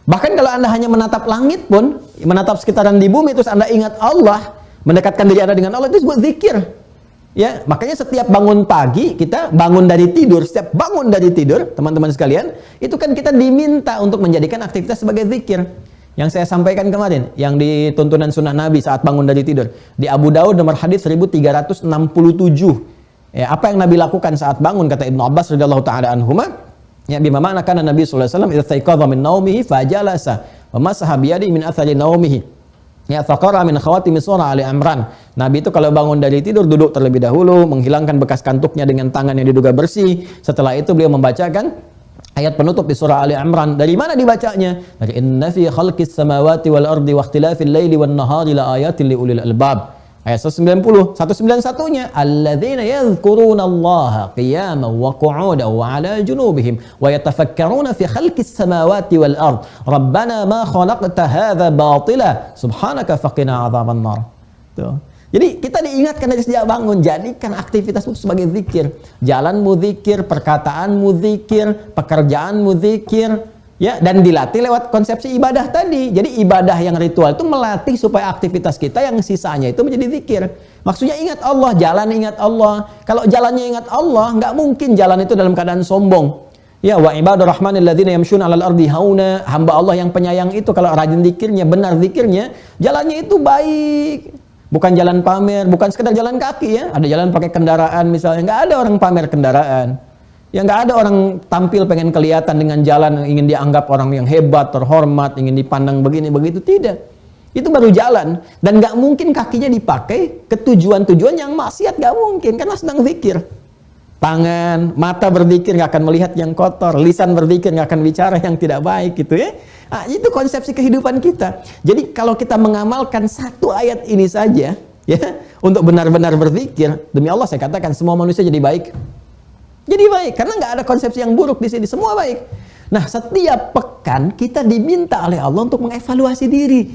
Bahkan kalau Anda hanya menatap langit pun, menatap sekitaran di bumi, terus Anda ingat Allah, mendekatkan diri Anda dengan Allah, itu disebut zikir. Ya, makanya setiap bangun pagi, kita bangun dari tidur, setiap bangun dari tidur, teman-teman sekalian, itu kan kita diminta untuk menjadikan aktivitas sebagai zikir. Yang saya sampaikan kemarin, yang di tuntunan sunnah Nabi saat bangun dari tidur. Di Abu Daud nomor hadis 1367. Ya, apa yang Nabi lakukan saat bangun, kata Ibnu Abbas radhiyallahu taala anhuma, ya, bima ma'na kana Nabi sallallahu alaihi wasallam idza taiqadha min naumihi fajalasa wa masaha bi yadihi min athari naumihi. Ya, faqara min khawatimi surah Ali Imran. Nabi itu kalau bangun dari tidur duduk terlebih dahulu, menghilangkan bekas kantuknya dengan tangan yang diduga bersih. Setelah itu beliau membacakan ayat penutup di surah Ali Imran. Dari mana dibacanya? Dari inna fi khalqis samawati wal ardi wa ikhtilafil laili wan nahari la ayatin li ulil albab. Ayat 190, 191-nya alladzina yadhkuruna Allaha qiyaman wa qu'udan wa 'ala junubihim wa yatafakkaruna fi khalqis samawati wal ard. Rabbana ma khalaqta hadza batila subhanaka faqina 'adzaban nar. Tuh. Jadi kita diingatkan dari sejak bangun, jadikan aktivitasmu sebagai zikir. Jalanmu zikir, perkataanmu zikir, pekerjaanmu zikir, ya, dan dilatih lewat konsepsi ibadah tadi. Jadi ibadah yang ritual itu melatih supaya aktivitas kita yang sisanya itu menjadi zikir. Maksudnya ingat Allah, jalan ingat Allah. Kalau jalannya ingat Allah, nggak mungkin jalan itu dalam keadaan sombong. Ya, wa ibadur rahmanil ladzina yamshuna 'alal ardi hauna. Hamba Allah yang penyayang itu kalau rajin zikirnya, benar zikirnya, jalannya itu baik. Bukan jalan pamer, bukan sekedar jalan kaki, ya. Ada jalan pakai kendaraan misalnya, nggak ada orang pamer kendaraan. Ya, nggak ada orang tampil pengen kelihatan dengan jalan yang ingin dianggap orang yang hebat, terhormat, ingin dipandang begini begitu, tidak. Itu baru jalan, dan nggak mungkin kakinya dipakai ke tujuan-tujuan yang maksiat, nggak mungkin karena sedang zikir. Tangan, mata berzikir nggak akan melihat yang kotor, lisan berzikir nggak akan bicara yang tidak baik, gitu ya. Nah, itu konsepsi kehidupan kita. Jadi kalau kita mengamalkan satu ayat ini saja, ya, untuk benar-benar berzikir, demi Allah saya katakan semua manusia jadi baik. Jadi baik, karena nggak ada konsepsi yang buruk di sini, semua baik. Nah, setiap pekan kita diminta oleh Allah untuk mengevaluasi diri.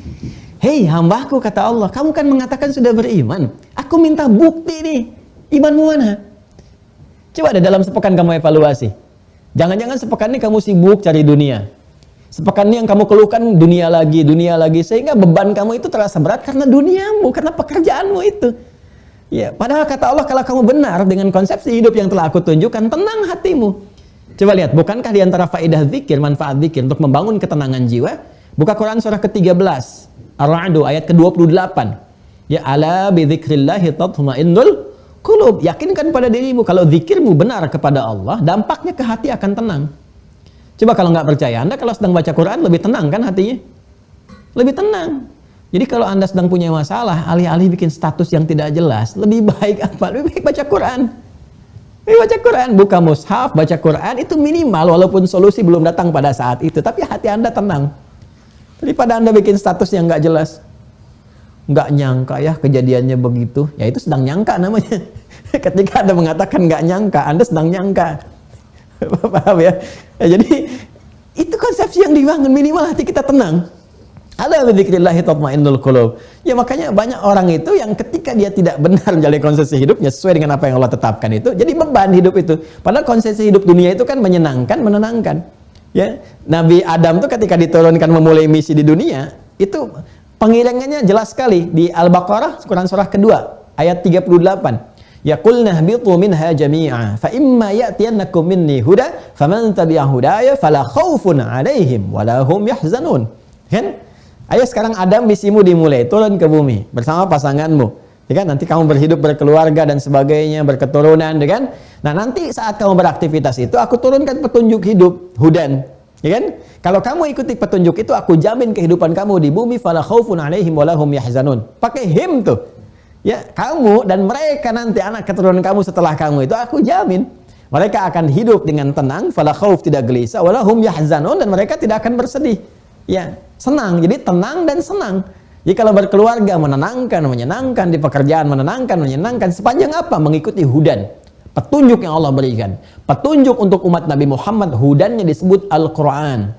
Hei hambaku, kata Allah, kamu kan mengatakan sudah beriman. Aku minta bukti nih, imanmu mana? Coba deh dalam sepekan kamu evaluasi. Jangan-jangan sepekan ini kamu sibuk cari dunia. Sepekan ini yang kamu keluhkan dunia lagi, sehingga beban kamu itu terasa berat karena duniamu, karena pekerjaanmu itu. Ya, padahal kata Allah, kalau kamu benar dengan konsepsi hidup yang telah aku tunjukkan, tenang hatimu. Coba lihat, bukankah di antara faedah zikir, manfaat zikir untuk membangun ketenangan jiwa? Buka Quran surah ke-13, Ar-Ra'd ayat ke-28. Ya, ala bi dzikrillahi tatma'innul qulub. Yakinkan pada dirimu kalau zikirmu benar kepada Allah, dampaknya ke hati akan tenang. Coba kalau nggak percaya, Anda kalau sedang baca Quran lebih tenang kan hatinya? Lebih tenang. Jadi kalau Anda sedang punya masalah, alih-alih bikin status yang tidak jelas, lebih baik apa? Lebih baik baca Quran. Lebih baca Quran, buka mushaf, baca Quran, itu minimal walaupun solusi belum datang pada saat itu, tapi hati Anda tenang. Daripada Anda bikin status yang nggak jelas. Nggak nyangka ya kejadiannya begitu, ya itu sedang nyangka namanya. Ketika Anda mengatakan nggak nyangka, Anda sedang nyangka. Paham ya? Jadi itu konsepsi yang dibangun, minimal hati kita tenang. Ala bi dzikrillahi tatma'innul qulub. Ya makanya banyak orang itu yang ketika dia tidak benar menjalani konsepsi hidupnya sesuai dengan apa yang Allah tetapkan itu, jadi beban hidup itu. Padahal konsepsi hidup dunia itu kan menyenangkan, menenangkan. Ya, Nabi Adam tuh ketika diturunkan memulai misi di dunia, itu pengiringannya jelas sekali di Al-Baqarah Quran surah kedua ayat 38. Ya qulna habitu minha jami'a fa imma ya'tiyannakum minni huda faman tabi'a hudaya fala khaufun 'alaihim wala hum yahzanun. Kan? Ayo sekarang Adam misimu dimulai, turun ke bumi bersama pasanganmu. Ya kan? Nanti kamu berhidup berkeluarga dan sebagainya, berketurunan, ya kan? Nah, nanti saat kamu beraktivitas itu aku turunkan petunjuk hidup, hudan. Ya kan? Kalau kamu ikuti petunjuk itu, aku jamin kehidupan kamu di bumi fala khaufun 'alaihim wala hum yahzanun. Pakai him tuh. Ya, kamu dan mereka nanti anak keturunan kamu setelah kamu itu aku jamin mereka akan hidup dengan tenang, fala khauf tidak gelisah, wala hum yahzanun dan mereka tidak akan bersedih. Ya, senang. Jadi tenang dan senang. Jadi kalau berkeluarga menenangkan, menyenangkan, di pekerjaan menenangkan, menyenangkan, sepanjang apa? Mengikuti hudan. Petunjuk yang Allah berikan. Petunjuk untuk umat Nabi Muhammad, hudannya disebut Al-Quran.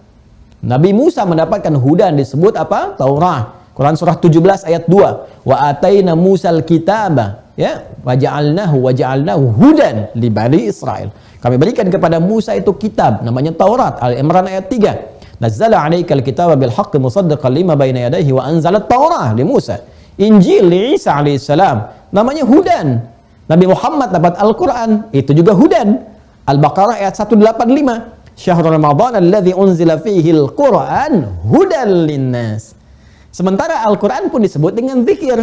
Nabi Musa mendapatkan hudan disebut apa? Taurat. Quran surah 17 ayat 2. Wa ataina Musal kitaba, ya, waja'alnahu hudan li bani Israel. Kami berikan kepada Musa itu kitab namanya Taurat. Al-Imran ayat 3. Nazzala 'alaikal kitaba bil haqqi musaddiqan lima baina yadayhi wa anzala at-Taurah li Musa. Injil li Isa alaihi salam namanya hudan. Nabi Muhammad dapat Al-Quran, itu juga hudan. Al-Baqarah ayat 185. Syahrul Ramadan alladzi unzila fihi al-Quran hudan linnas. Sementara Al-Quran pun disebut dengan zikir.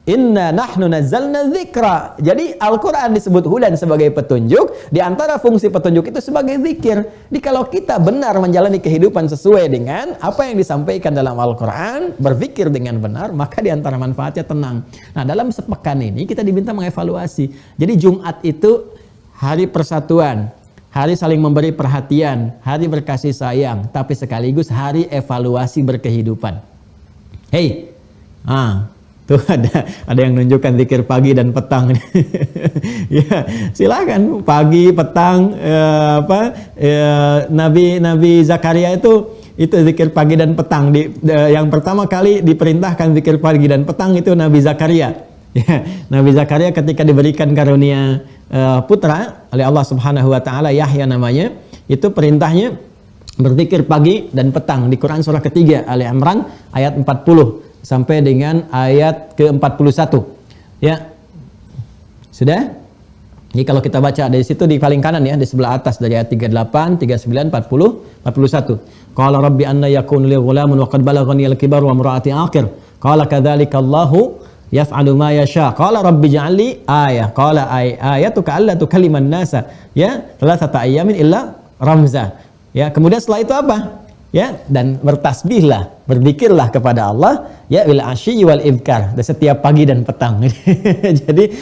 Inna nahnu nazzalna dzikra. Jadi Al-Quran disebut hudan sebagai petunjuk. Di antara fungsi petunjuk itu sebagai zikir. Jadi kalau kita benar menjalani kehidupan sesuai dengan apa yang disampaikan dalam Al-Quran, berpikir dengan benar, maka di antara manfaatnya tenang. Nah, dalam sepekan ini kita diminta mengevaluasi. Jadi Jumat itu hari persatuan, hari saling memberi perhatian, hari berkasih sayang, tapi sekaligus hari evaluasi berkehidupan. Hei, tuh ada yang nunjukkan zikir pagi dan petang. Ya, silakan pagi, petang, Nabi Zakaria itu zikir pagi dan petang. Yang pertama kali diperintahkan zikir pagi dan petang itu Nabi Zakaria. Ya, Nabi Zakaria ketika diberikan karunia putra oleh Allah Subhanahu wa taala, Yahya namanya, itu perintahnya berzikir pagi dan petang di Quran surah ketiga Ali Imran ayat 40 sampai dengan ayat ke-41. Ya. Sudah? Jadi kalau kita baca dari situ di paling kanan ya, di sebelah atas dari ayat 38, 39, 40, 41. Qala rabbi anna yakunu li ghulamun wa qad balaghani al-kibar wa imra'ati aqir. Qala kadzalika Allahu yaf'alu ma yasha. Qala rabbi ij'alni ayah. Qala ayatuka alla tukalliman nasa ya thalathata ayyamin illa ramza. Ya, kemudian setelah itu apa? Ya, dan bertasbihlah, berzikirlah kepada Allah ya bil asyi wal ibkar, setiap pagi dan petang. Jadi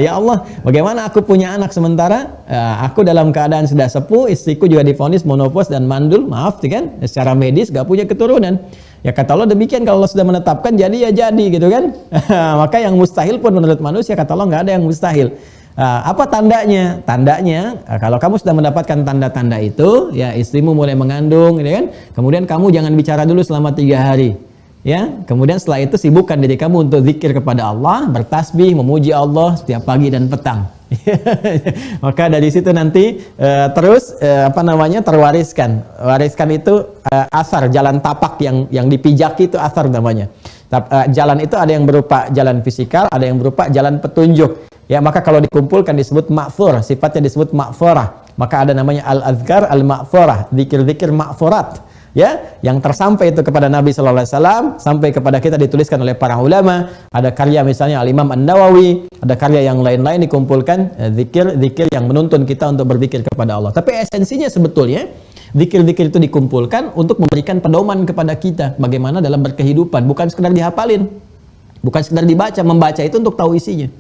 ya Allah, bagaimana aku punya anak sementara aku dalam keadaan sudah sepuh, istriku juga divonis monopause dan mandul, maaf kan, secara medis gak punya keturunan. Ya kata Allah demikian, kalau Allah sudah menetapkan jadi ya jadi gitu kan. Maka yang mustahil pun menurut manusia kata Allah nggak ada yang mustahil. Apa tandanya? Tandanya kalau kamu sudah mendapatkan tanda-tanda itu, ya istrimu mulai mengandung, gitu kan? Kemudian kamu jangan bicara dulu selama 3 hari. Ya, kemudian setelah itu sibukkan diri kamu untuk zikir kepada Allah, bertasbih, memuji Allah setiap pagi dan petang. Maka dari situ nanti terus terwariskan. Wariskan itu asar, jalan tapak yang dipijaki itu asar namanya. Jalan itu ada yang berupa jalan fisikal, ada yang berupa jalan petunjuk. Ya, maka kalau dikumpulkan disebut ma'thur, sifatnya disebut ma'thurah. Maka ada namanya al-azkar al-ma'thurah, zikir-zikir ma'thurat. Ya, yang tersampai itu kepada Nabi sallallahu alaihi wasallam, sampai kepada kita dituliskan oleh para ulama. Ada karya misalnya Al-Imam An-Nawawi, ada karya yang lain-lain dikumpulkan, zikir-zikir yang menuntun kita untuk berzikir kepada Allah. Tapi esensinya sebetulnya zikir-zikir itu dikumpulkan untuk memberikan pedoman kepada kita bagaimana dalam berkehidupan, bukan sekedar dihafalin, bukan sekedar dibaca, membaca itu untuk tahu isinya.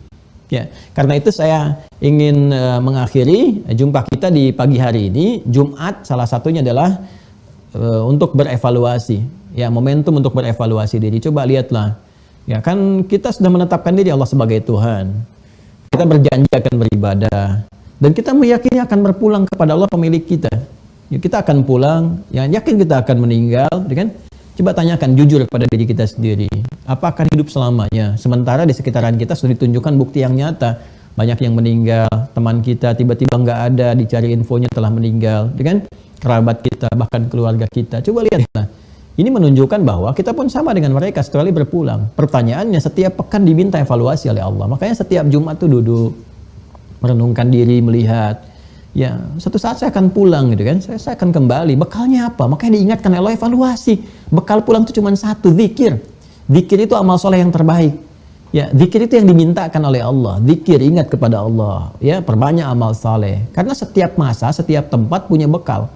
Ya, karena itu saya ingin mengakhiri jumpa kita di pagi hari ini. Jumat salah satunya adalah untuk berevaluasi, ya, momentum untuk berevaluasi diri. Coba lihatlah, ya kan kita sudah menetapkan diri Allah sebagai Tuhan, kita berjanji akan beribadah, dan kita meyakini akan berpulang kepada Allah pemilik kita. Ya, kita akan pulang, ya, yakin kita akan meninggal, kan? Coba tanyakan jujur kepada diri kita sendiri, apa akan hidup selamanya? Sementara di sekitaran kita sudah ditunjukkan bukti yang nyata, banyak yang meninggal, teman kita tiba-tiba nggak ada, dicari infonya telah meninggal, kan? Kerabat kita, bahkan keluarga kita. Coba lihatlah. Ini menunjukkan bahwa kita pun sama dengan mereka setelah berpulang. Pertanyaannya, setiap pekan diminta evaluasi oleh Allah. Makanya setiap Jumat tuh duduk, merenungkan diri, melihat, ya, suatu saat saya akan pulang gitu kan. Saya akan kembali. Bekalnya apa? Makanya diingatkan Allah, evaluasi. Bekal pulang itu cuma satu, zikir. Zikir itu amal soleh yang terbaik. Ya, zikir itu yang dimintakan oleh Allah. Zikir, ingat kepada Allah. Ya, perbanyak amal soleh. Karena setiap masa, setiap tempat punya bekal.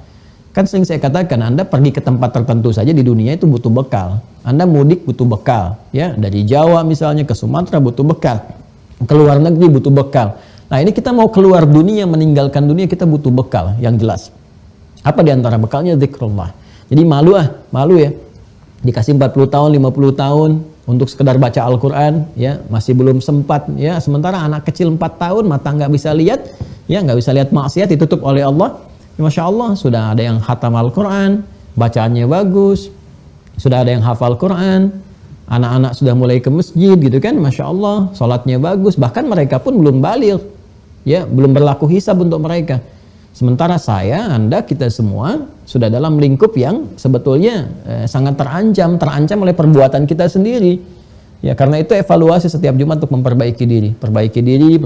Kan sering saya katakan, Anda pergi ke tempat tertentu saja di dunia itu butuh bekal. Anda mudik butuh bekal, ya, dari Jawa misalnya ke Sumatera butuh bekal, ke luar negeri butuh bekal. Nah, ini kita mau keluar dunia, meninggalkan dunia, kita butuh bekal yang jelas. Apa di antara bekalnya? Zikrullah. Jadi malu ya, dikasih 40 tahun, 50 tahun untuk sekedar baca Al-Quran, ya, masih belum sempat, ya. Sementara anak kecil 4 tahun, mata nggak bisa lihat, ya, nggak bisa lihat maksiat, ditutup oleh Allah. Masya Allah, sudah ada yang khatam Al-Quran, bacaannya bagus, sudah ada yang hafal Quran, anak-anak sudah mulai ke masjid gitu kan, Masya Allah, sholatnya bagus, bahkan mereka pun belum baligh, ya, belum berlaku hisab untuk mereka. Sementara saya, Anda, kita semua sudah dalam lingkup yang sebetulnya sangat terancam oleh perbuatan kita sendiri. Ya, karena itu evaluasi setiap Jumat untuk memperbaiki diri, perbaiki diri,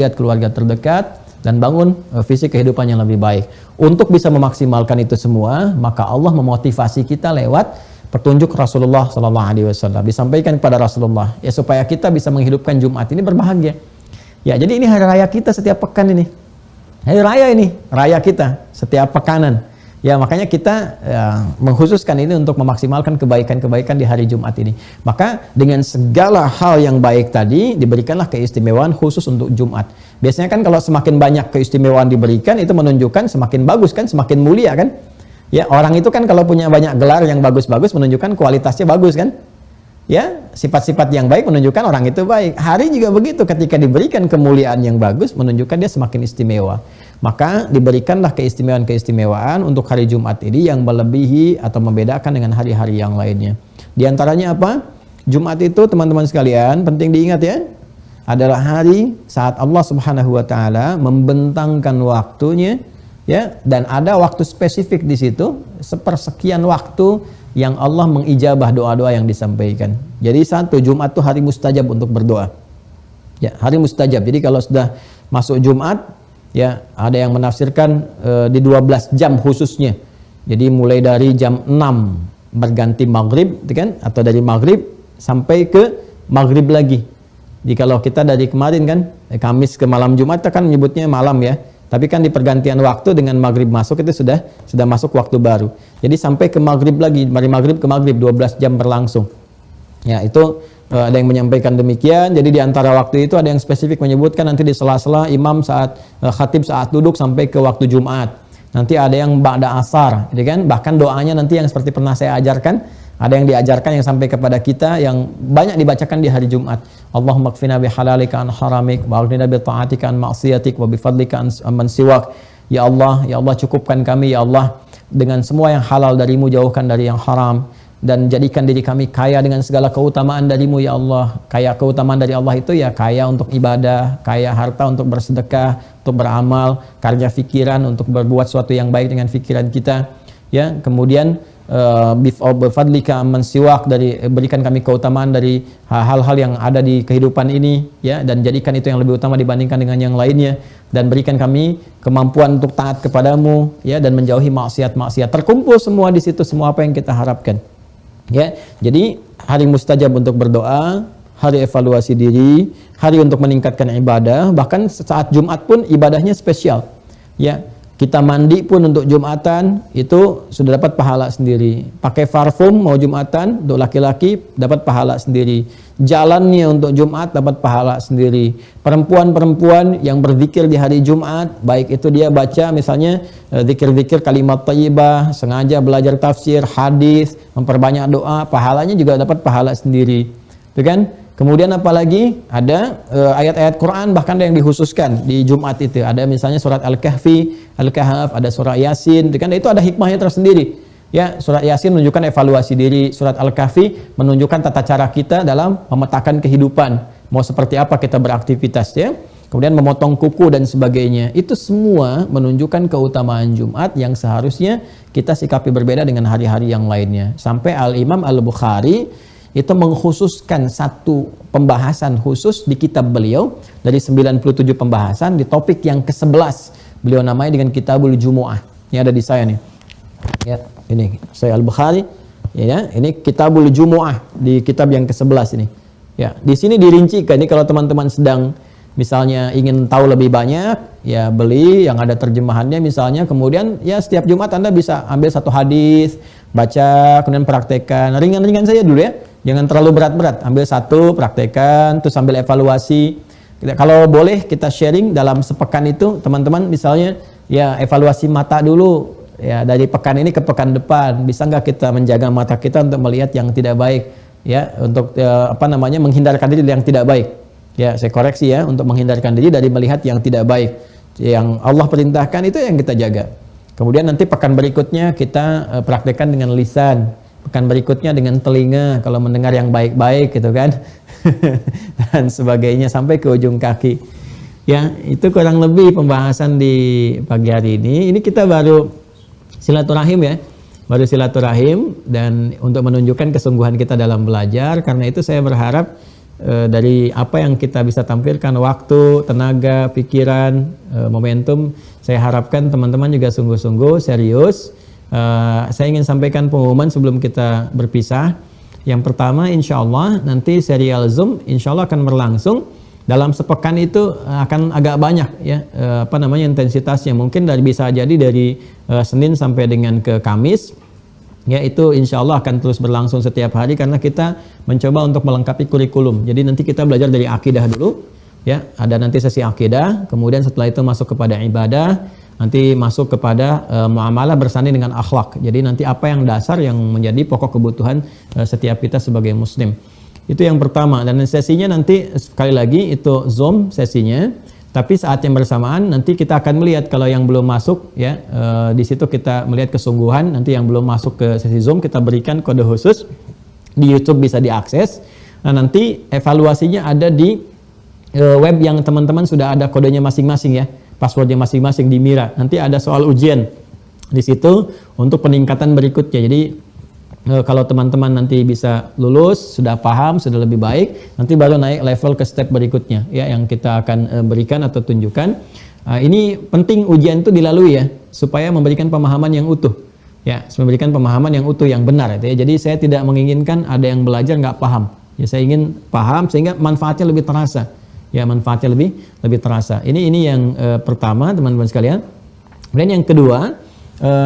lihat keluarga terdekat, dan bangun visi kehidupan yang lebih baik. Untuk bisa memaksimalkan itu semua, maka Allah memotivasi kita lewat petunjuk Rasulullah SAW. Disampaikan kepada Rasulullah, ya, supaya kita bisa menghidupkan Jumat ini berbahagia. Ya, jadi ini hari raya kita setiap pekan ini. Hari raya ini, raya kita setiap pekanan. Ya, makanya kita mengkhususkan ini untuk memaksimalkan kebaikan-kebaikan di hari Jumat ini. Maka dengan segala hal yang baik tadi, diberikanlah keistimewaan khusus untuk Jumat. Biasanya kan kalau semakin banyak keistimewaan diberikan, itu menunjukkan semakin bagus kan, semakin mulia kan. Ya, orang itu kan kalau punya banyak gelar yang bagus-bagus, menunjukkan kualitasnya bagus kan. Ya, sifat-sifat yang baik menunjukkan orang itu baik. Hari juga begitu, ketika diberikan kemuliaan yang bagus, menunjukkan dia semakin istimewa. Maka diberikanlah keistimewaan-keistimewaan untuk hari Jumat ini yang melebihi atau membedakan dengan hari-hari yang lainnya. Di antaranya apa? Jumat itu, teman-teman sekalian, penting diingat ya, adalah hari saat Allah Subhanahu wa taala membentangkan waktunya, ya, dan ada waktu spesifik di situ, sepersekian waktu yang Allah mengijabah doa-doa yang disampaikan. Jadi satu, Jumat itu hari mustajab untuk berdoa. Ya, hari mustajab. Jadi kalau sudah masuk Jumat, ya, ada yang menafsirkan di 12 jam khususnya. Jadi mulai dari jam 6 berganti maghrib, kan? Atau dari maghrib sampai ke maghrib lagi. Jadi kalau kita dari kemarin kan, Kamis ke malam Jumat, kita kan menyebutnya malam ya. Tapi kan di pergantian waktu dengan maghrib masuk itu sudah masuk waktu baru. Jadi sampai ke maghrib lagi, dari maghrib ke maghrib 12 jam berlangsung. Ya, itu ada yang menyampaikan demikian. Jadi di antara waktu itu ada yang spesifik menyebutkan nanti di sela-sela imam saat khatib saat duduk sampai ke waktu Jumat. Nanti ada yang ba'da asar, gitu kan? Bahkan doanya nanti yang seperti pernah saya ajarkan, Ada yang diajarkan yang sampai kepada kita yang banyak dibacakan di hari Jumat. Allahumma kfina bihalalika an haramik wa aghnina bi ta'atika an ma'siyatik wa bi fadlika an man siwak. Ya Allah cukupkan kami ya Allah dengan semua yang halal darimu, jauhkan dari yang haram, dan jadikan diri kami kaya dengan segala keutamaan darimu ya Allah. Kaya keutamaan dari Allah itu ya kaya untuk ibadah, kaya harta untuk bersedekah, untuk beramal, karya pikiran untuk berbuat sesuatu yang baik dengan pikiran kita ya. Kemudian bifadlika amman siwak, dari berikan kami keutamaan dari hal-hal yang ada di kehidupan ini ya, dan jadikan itu yang lebih utama dibandingkan dengan yang lainnya, dan berikan kami kemampuan untuk taat kepadamu ya, dan menjauhi maksiat-maksiat. Terkumpul semua di situ, semua apa yang kita harapkan ya. Jadi hari mustajab untuk berdoa, hari evaluasi diri, hari untuk meningkatkan ibadah. Bahkan saat Jumat pun ibadahnya spesial ya. Kita mandi pun untuk Jumatan itu sudah dapat pahala sendiri. Pakai parfum mau Jumatan untuk laki-laki dapat pahala sendiri. Jalannya untuk Jumat dapat pahala sendiri. Perempuan-perempuan yang berzikir di hari Jumat, baik itu dia baca misalnya zikir-zikir kalimat thayyibah, sengaja belajar tafsir, hadis, memperbanyak doa, pahalanya juga dapat pahala sendiri. Itu kan? Kemudian apalagi ada ayat-ayat Quran bahkan ada yang dikhususkan di Jumat itu. Ada misalnya surat Al-Kahfi, Al-Kahf, ada surat Yasin. Itu ada hikmahnya tersendiri. Ya, surat Yasin menunjukkan evaluasi diri, surat Al-Kahfi menunjukkan tata cara kita dalam memetakan kehidupan. Mau seperti apa kita beraktivitas ya. Kemudian memotong kuku dan sebagainya. Itu semua menunjukkan keutamaan Jumat yang seharusnya kita sikapi berbeda dengan hari-hari yang lainnya. Sampai Al-Imam Al-Bukhari itu mengkhususkan satu pembahasan khusus di kitab beliau dari 97 pembahasan di topik yang ke-11. Beliau namanya dengan Kitabul Jumu'ah. Ini ada di saya nih. Ya, ini saya Al-Bukhari. Ya, ini Kitabul Jumu'ah di kitab yang ke-11 ini. Ya, di sini dirincikan ini kalau teman-teman sedang misalnya ingin tahu lebih banyak, ya beli yang ada terjemahannya misalnya, kemudian ya setiap Jumat Anda bisa ambil satu hadis, baca, kemudian praktekkan. Ringan-ringan saja dulu ya. Jangan terlalu berat-berat, ambil satu, praktekkan, terus sambil evaluasi. Kalau boleh kita sharing dalam sepekan itu, teman-teman misalnya ya evaluasi mata dulu, ya dari pekan ini ke pekan depan, bisa nggak kita menjaga mata kita untuk melihat yang tidak baik, ya untuk menghindarkan diri dari yang tidak baik. Ya saya koreksi ya, untuk menghindarkan diri dari melihat yang tidak baik. Yang Allah perintahkan itu yang kita jaga. Kemudian nanti pekan berikutnya kita praktekkan dengan lisan. Pekan berikutnya dengan telinga kalau mendengar yang baik-baik gitu kan. Dan sebagainya sampai ke ujung kaki. Ya, itu kurang lebih pembahasan di pagi hari ini. Ini kita baru silaturahim ya. Baru silaturahim dan untuk menunjukkan kesungguhan kita dalam belajar. Karena itu saya berharap dari apa yang kita bisa tampilkan, waktu, tenaga, pikiran, momentum, saya harapkan teman-teman juga sungguh-sungguh serius. Saya ingin sampaikan pengumuman sebelum kita berpisah. Yang pertama, insya Allah nanti serial Zoom insya Allah akan berlangsung dalam sepekan itu akan agak banyak ya intensitasnya, mungkin bisa jadi dari Senin sampai dengan ke Kamis ya, itu insya Allah akan terus berlangsung setiap hari karena kita mencoba untuk melengkapi kurikulum. Jadi nanti kita belajar dari akidah dulu ya, ada nanti sesi akidah, kemudian setelah itu masuk kepada ibadah, nanti masuk kepada muamalah bersanding dengan akhlak. Jadi nanti apa yang dasar yang menjadi pokok kebutuhan setiap kita sebagai muslim. Itu yang pertama. Dan sesinya nanti sekali lagi itu Zoom sesinya. Tapi saat yang bersamaan nanti kita akan melihat kalau yang belum masuk ya di situ kita melihat kesungguhan. Nanti yang belum masuk ke sesi Zoom kita berikan kode khusus di YouTube bisa diakses. Nah nanti evaluasinya ada di web yang teman-teman sudah ada kodenya masing-masing ya. Passwordnya masing-masing di Mira. Nanti ada soal ujian di situ untuk peningkatan berikutnya. Jadi kalau teman-teman nanti bisa lulus, sudah paham, sudah lebih baik, nanti baru naik level ke step berikutnya ya yang kita akan berikan atau tunjukkan. Ini penting ujian itu dilalui ya supaya memberikan pemahaman yang utuh. Ya, memberikan pemahaman yang utuh yang benar ya. Jadi saya tidak menginginkan ada yang belajar nggak paham. Ya saya ingin paham sehingga manfaatnya lebih terasa. Ya manfaatnya lebih terasa. Ini yang pertama teman-teman sekalian. Kemudian yang kedua,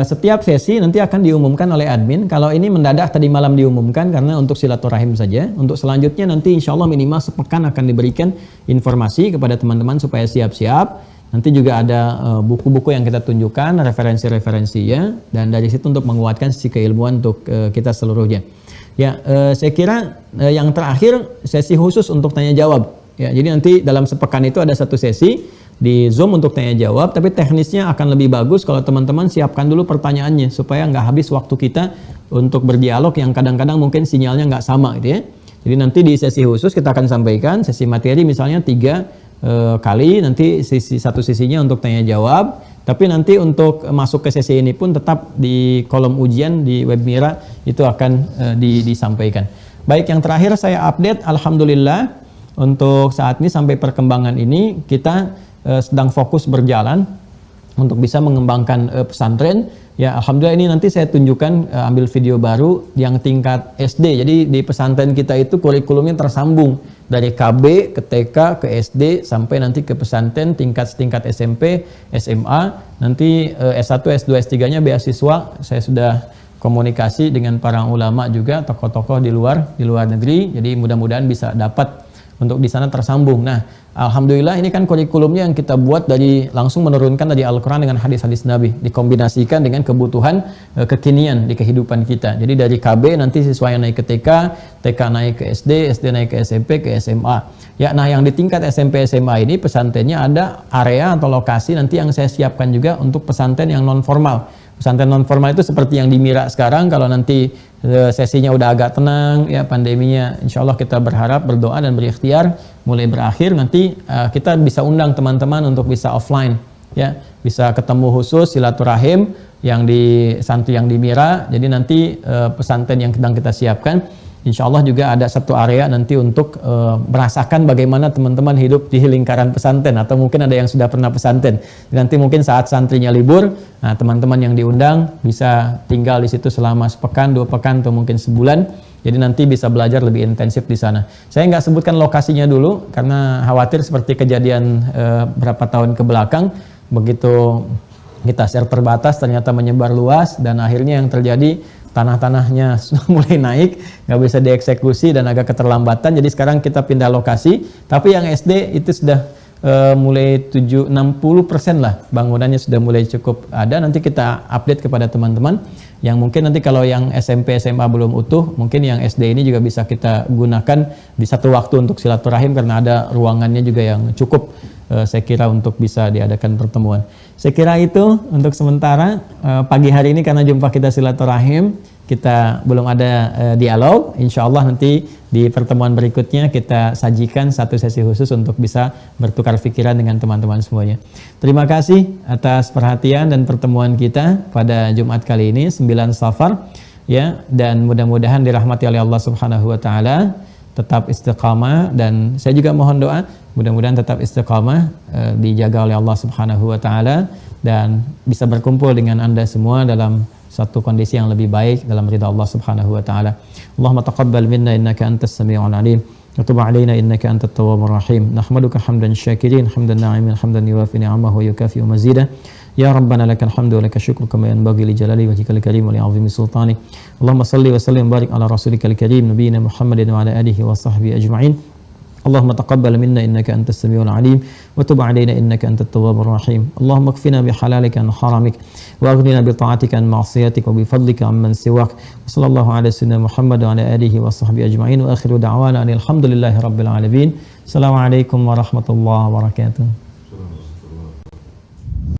setiap sesi nanti akan diumumkan oleh admin. Kalau ini mendadak tadi malam diumumkan karena untuk silaturahim saja. Untuk selanjutnya nanti insya Allah minimal sepekan akan diberikan informasi kepada teman-teman supaya siap-siap. Nanti juga ada buku-buku yang kita tunjukkan, referensi-referensinya, dan dari situ untuk menguatkan sisi keilmuan untuk kita seluruhnya. Ya, saya kira yang terakhir sesi khusus untuk tanya jawab. Ya, jadi nanti dalam sepekan itu ada satu sesi di Zoom untuk tanya jawab, tapi teknisnya akan lebih bagus kalau teman-teman siapkan dulu pertanyaannya supaya nggak habis waktu kita untuk berdialog yang kadang-kadang mungkin sinyalnya nggak sama gitu ya. Jadi nanti di sesi khusus kita akan sampaikan sesi materi misalnya 3 kali, nanti satu sisinya untuk tanya jawab, tapi nanti untuk masuk ke sesi ini pun tetap di kolom ujian di Webmira itu akan disampaikan. Baik, yang terakhir saya update, alhamdulillah untuk saat ini sampai perkembangan ini kita sedang fokus berjalan untuk bisa mengembangkan pesantren. Ya, alhamdulillah ini nanti saya tunjukkan ambil video baru yang tingkat SD. Jadi di pesantren kita itu kurikulumnya tersambung dari KB ke TK ke SD sampai nanti ke pesantren tingkat SMP, SMA, nanti S1, S2, S3-nya beasiswa. Saya sudah komunikasi dengan para ulama juga, tokoh-tokoh di luar negeri. Jadi mudah-mudahan bisa dapat untuk di sana tersambung. Nah, alhamdulillah ini kan kurikulumnya yang kita buat dari langsung menurunkan dari Al-Quran dengan hadis-hadis Nabi, dikombinasikan dengan kebutuhan kekinian di kehidupan kita. Jadi dari KB nanti siswa yang naik ke TK, TK naik ke SD, SD naik ke SMP, ke SMA. Ya, nah yang di tingkat SMP SMA ini pesantrennya ada area atau lokasi nanti yang saya siapkan juga untuk pesantren yang non formal. Pesantren non formal itu seperti yang di Mira sekarang, kalau nanti sesinya udah agak tenang ya pandeminya, insya Allah kita berharap, berdoa dan berikhtiar mulai berakhir, nanti kita bisa undang teman-teman untuk bisa offline ya, bisa ketemu khusus silaturahim yang di santri yang di Mira. Jadi nanti pesantren yang sedang kita siapkan insya Allah juga ada satu area nanti untuk merasakan bagaimana teman-teman hidup di lingkaran pesantren, atau mungkin ada yang sudah pernah pesantren. Nanti mungkin saat santrinya libur, nah teman-teman yang diundang bisa tinggal di situ selama sepekan, 2 pekan, atau mungkin sebulan. Jadi nanti bisa belajar lebih intensif di sana. Saya nggak sebutkan lokasinya dulu karena khawatir seperti kejadian berapa tahun ke belakang, begitu kita share terbatas ternyata menyebar luas dan akhirnya yang terjadi tanah-tanahnya sudah mulai naik, nggak bisa dieksekusi dan agak keterlambatan. Jadi sekarang kita pindah lokasi, tapi yang SD itu sudah mulai 60% lah bangunannya sudah mulai cukup ada. Nanti kita update kepada teman-teman yang mungkin nanti kalau yang SMP SMA belum utuh, mungkin yang SD ini juga bisa kita gunakan di satu waktu untuk silaturahim karena ada ruangannya juga yang cukup saya kira untuk bisa diadakan pertemuan. Saya kira itu untuk sementara. Pagi hari ini karena jumpa kita silaturahim, kita belum ada dialog. Insya Allah nanti di pertemuan berikutnya kita sajikan satu sesi khusus untuk bisa bertukar pikiran dengan teman-teman semuanya. Terima kasih atas perhatian dan pertemuan kita pada Jumat kali ini 9 Safar ya, dan mudah-mudahan dirahmati oleh Allah Subhanahu wa taala, tetap istiqamah, dan saya juga mohon doa mudah-mudahan tetap istiqamah, dijaga oleh Allah Subhanahu wa taala dan bisa berkumpul dengan Anda semua dalam satu kondisi yang lebih baik dalam ridha Allah Subhanahu wa taala. Allahumma taqabbal minna innaka antas samiul alim wa tub alaina innaka antat tawwabur rahim. Nahmaduka hamdan syakirin, hamdan na'imin, hamdan yuwafi ni'amahu wa yukafi mazidah. Ya Rabbana lakal hamdu wa lakal syukru kama yanbaghi li jalali wajhikal karim wa li 'azimi sultanik. Allahumma salli wa sallim barik ala rasulikal karim nabiyina Muhammadin wa ala alihi wa sahbihi ajma'in. اللهم تقبل منا إنك أنت السميع العليم وتب علينا إنك أنت التواب الرحيم. اللهم اكفنا بحلالك عن حرامك وأغننا بطاعتك عن معصيتك وبفضلك عمن سواك. وصلى الله على سيدنا محمد وعلى آله وصحبه أجمعين وآخر دعوانا أن الحمد لله رب العالمين. السلام عليكم ورحمة الله وبركاته.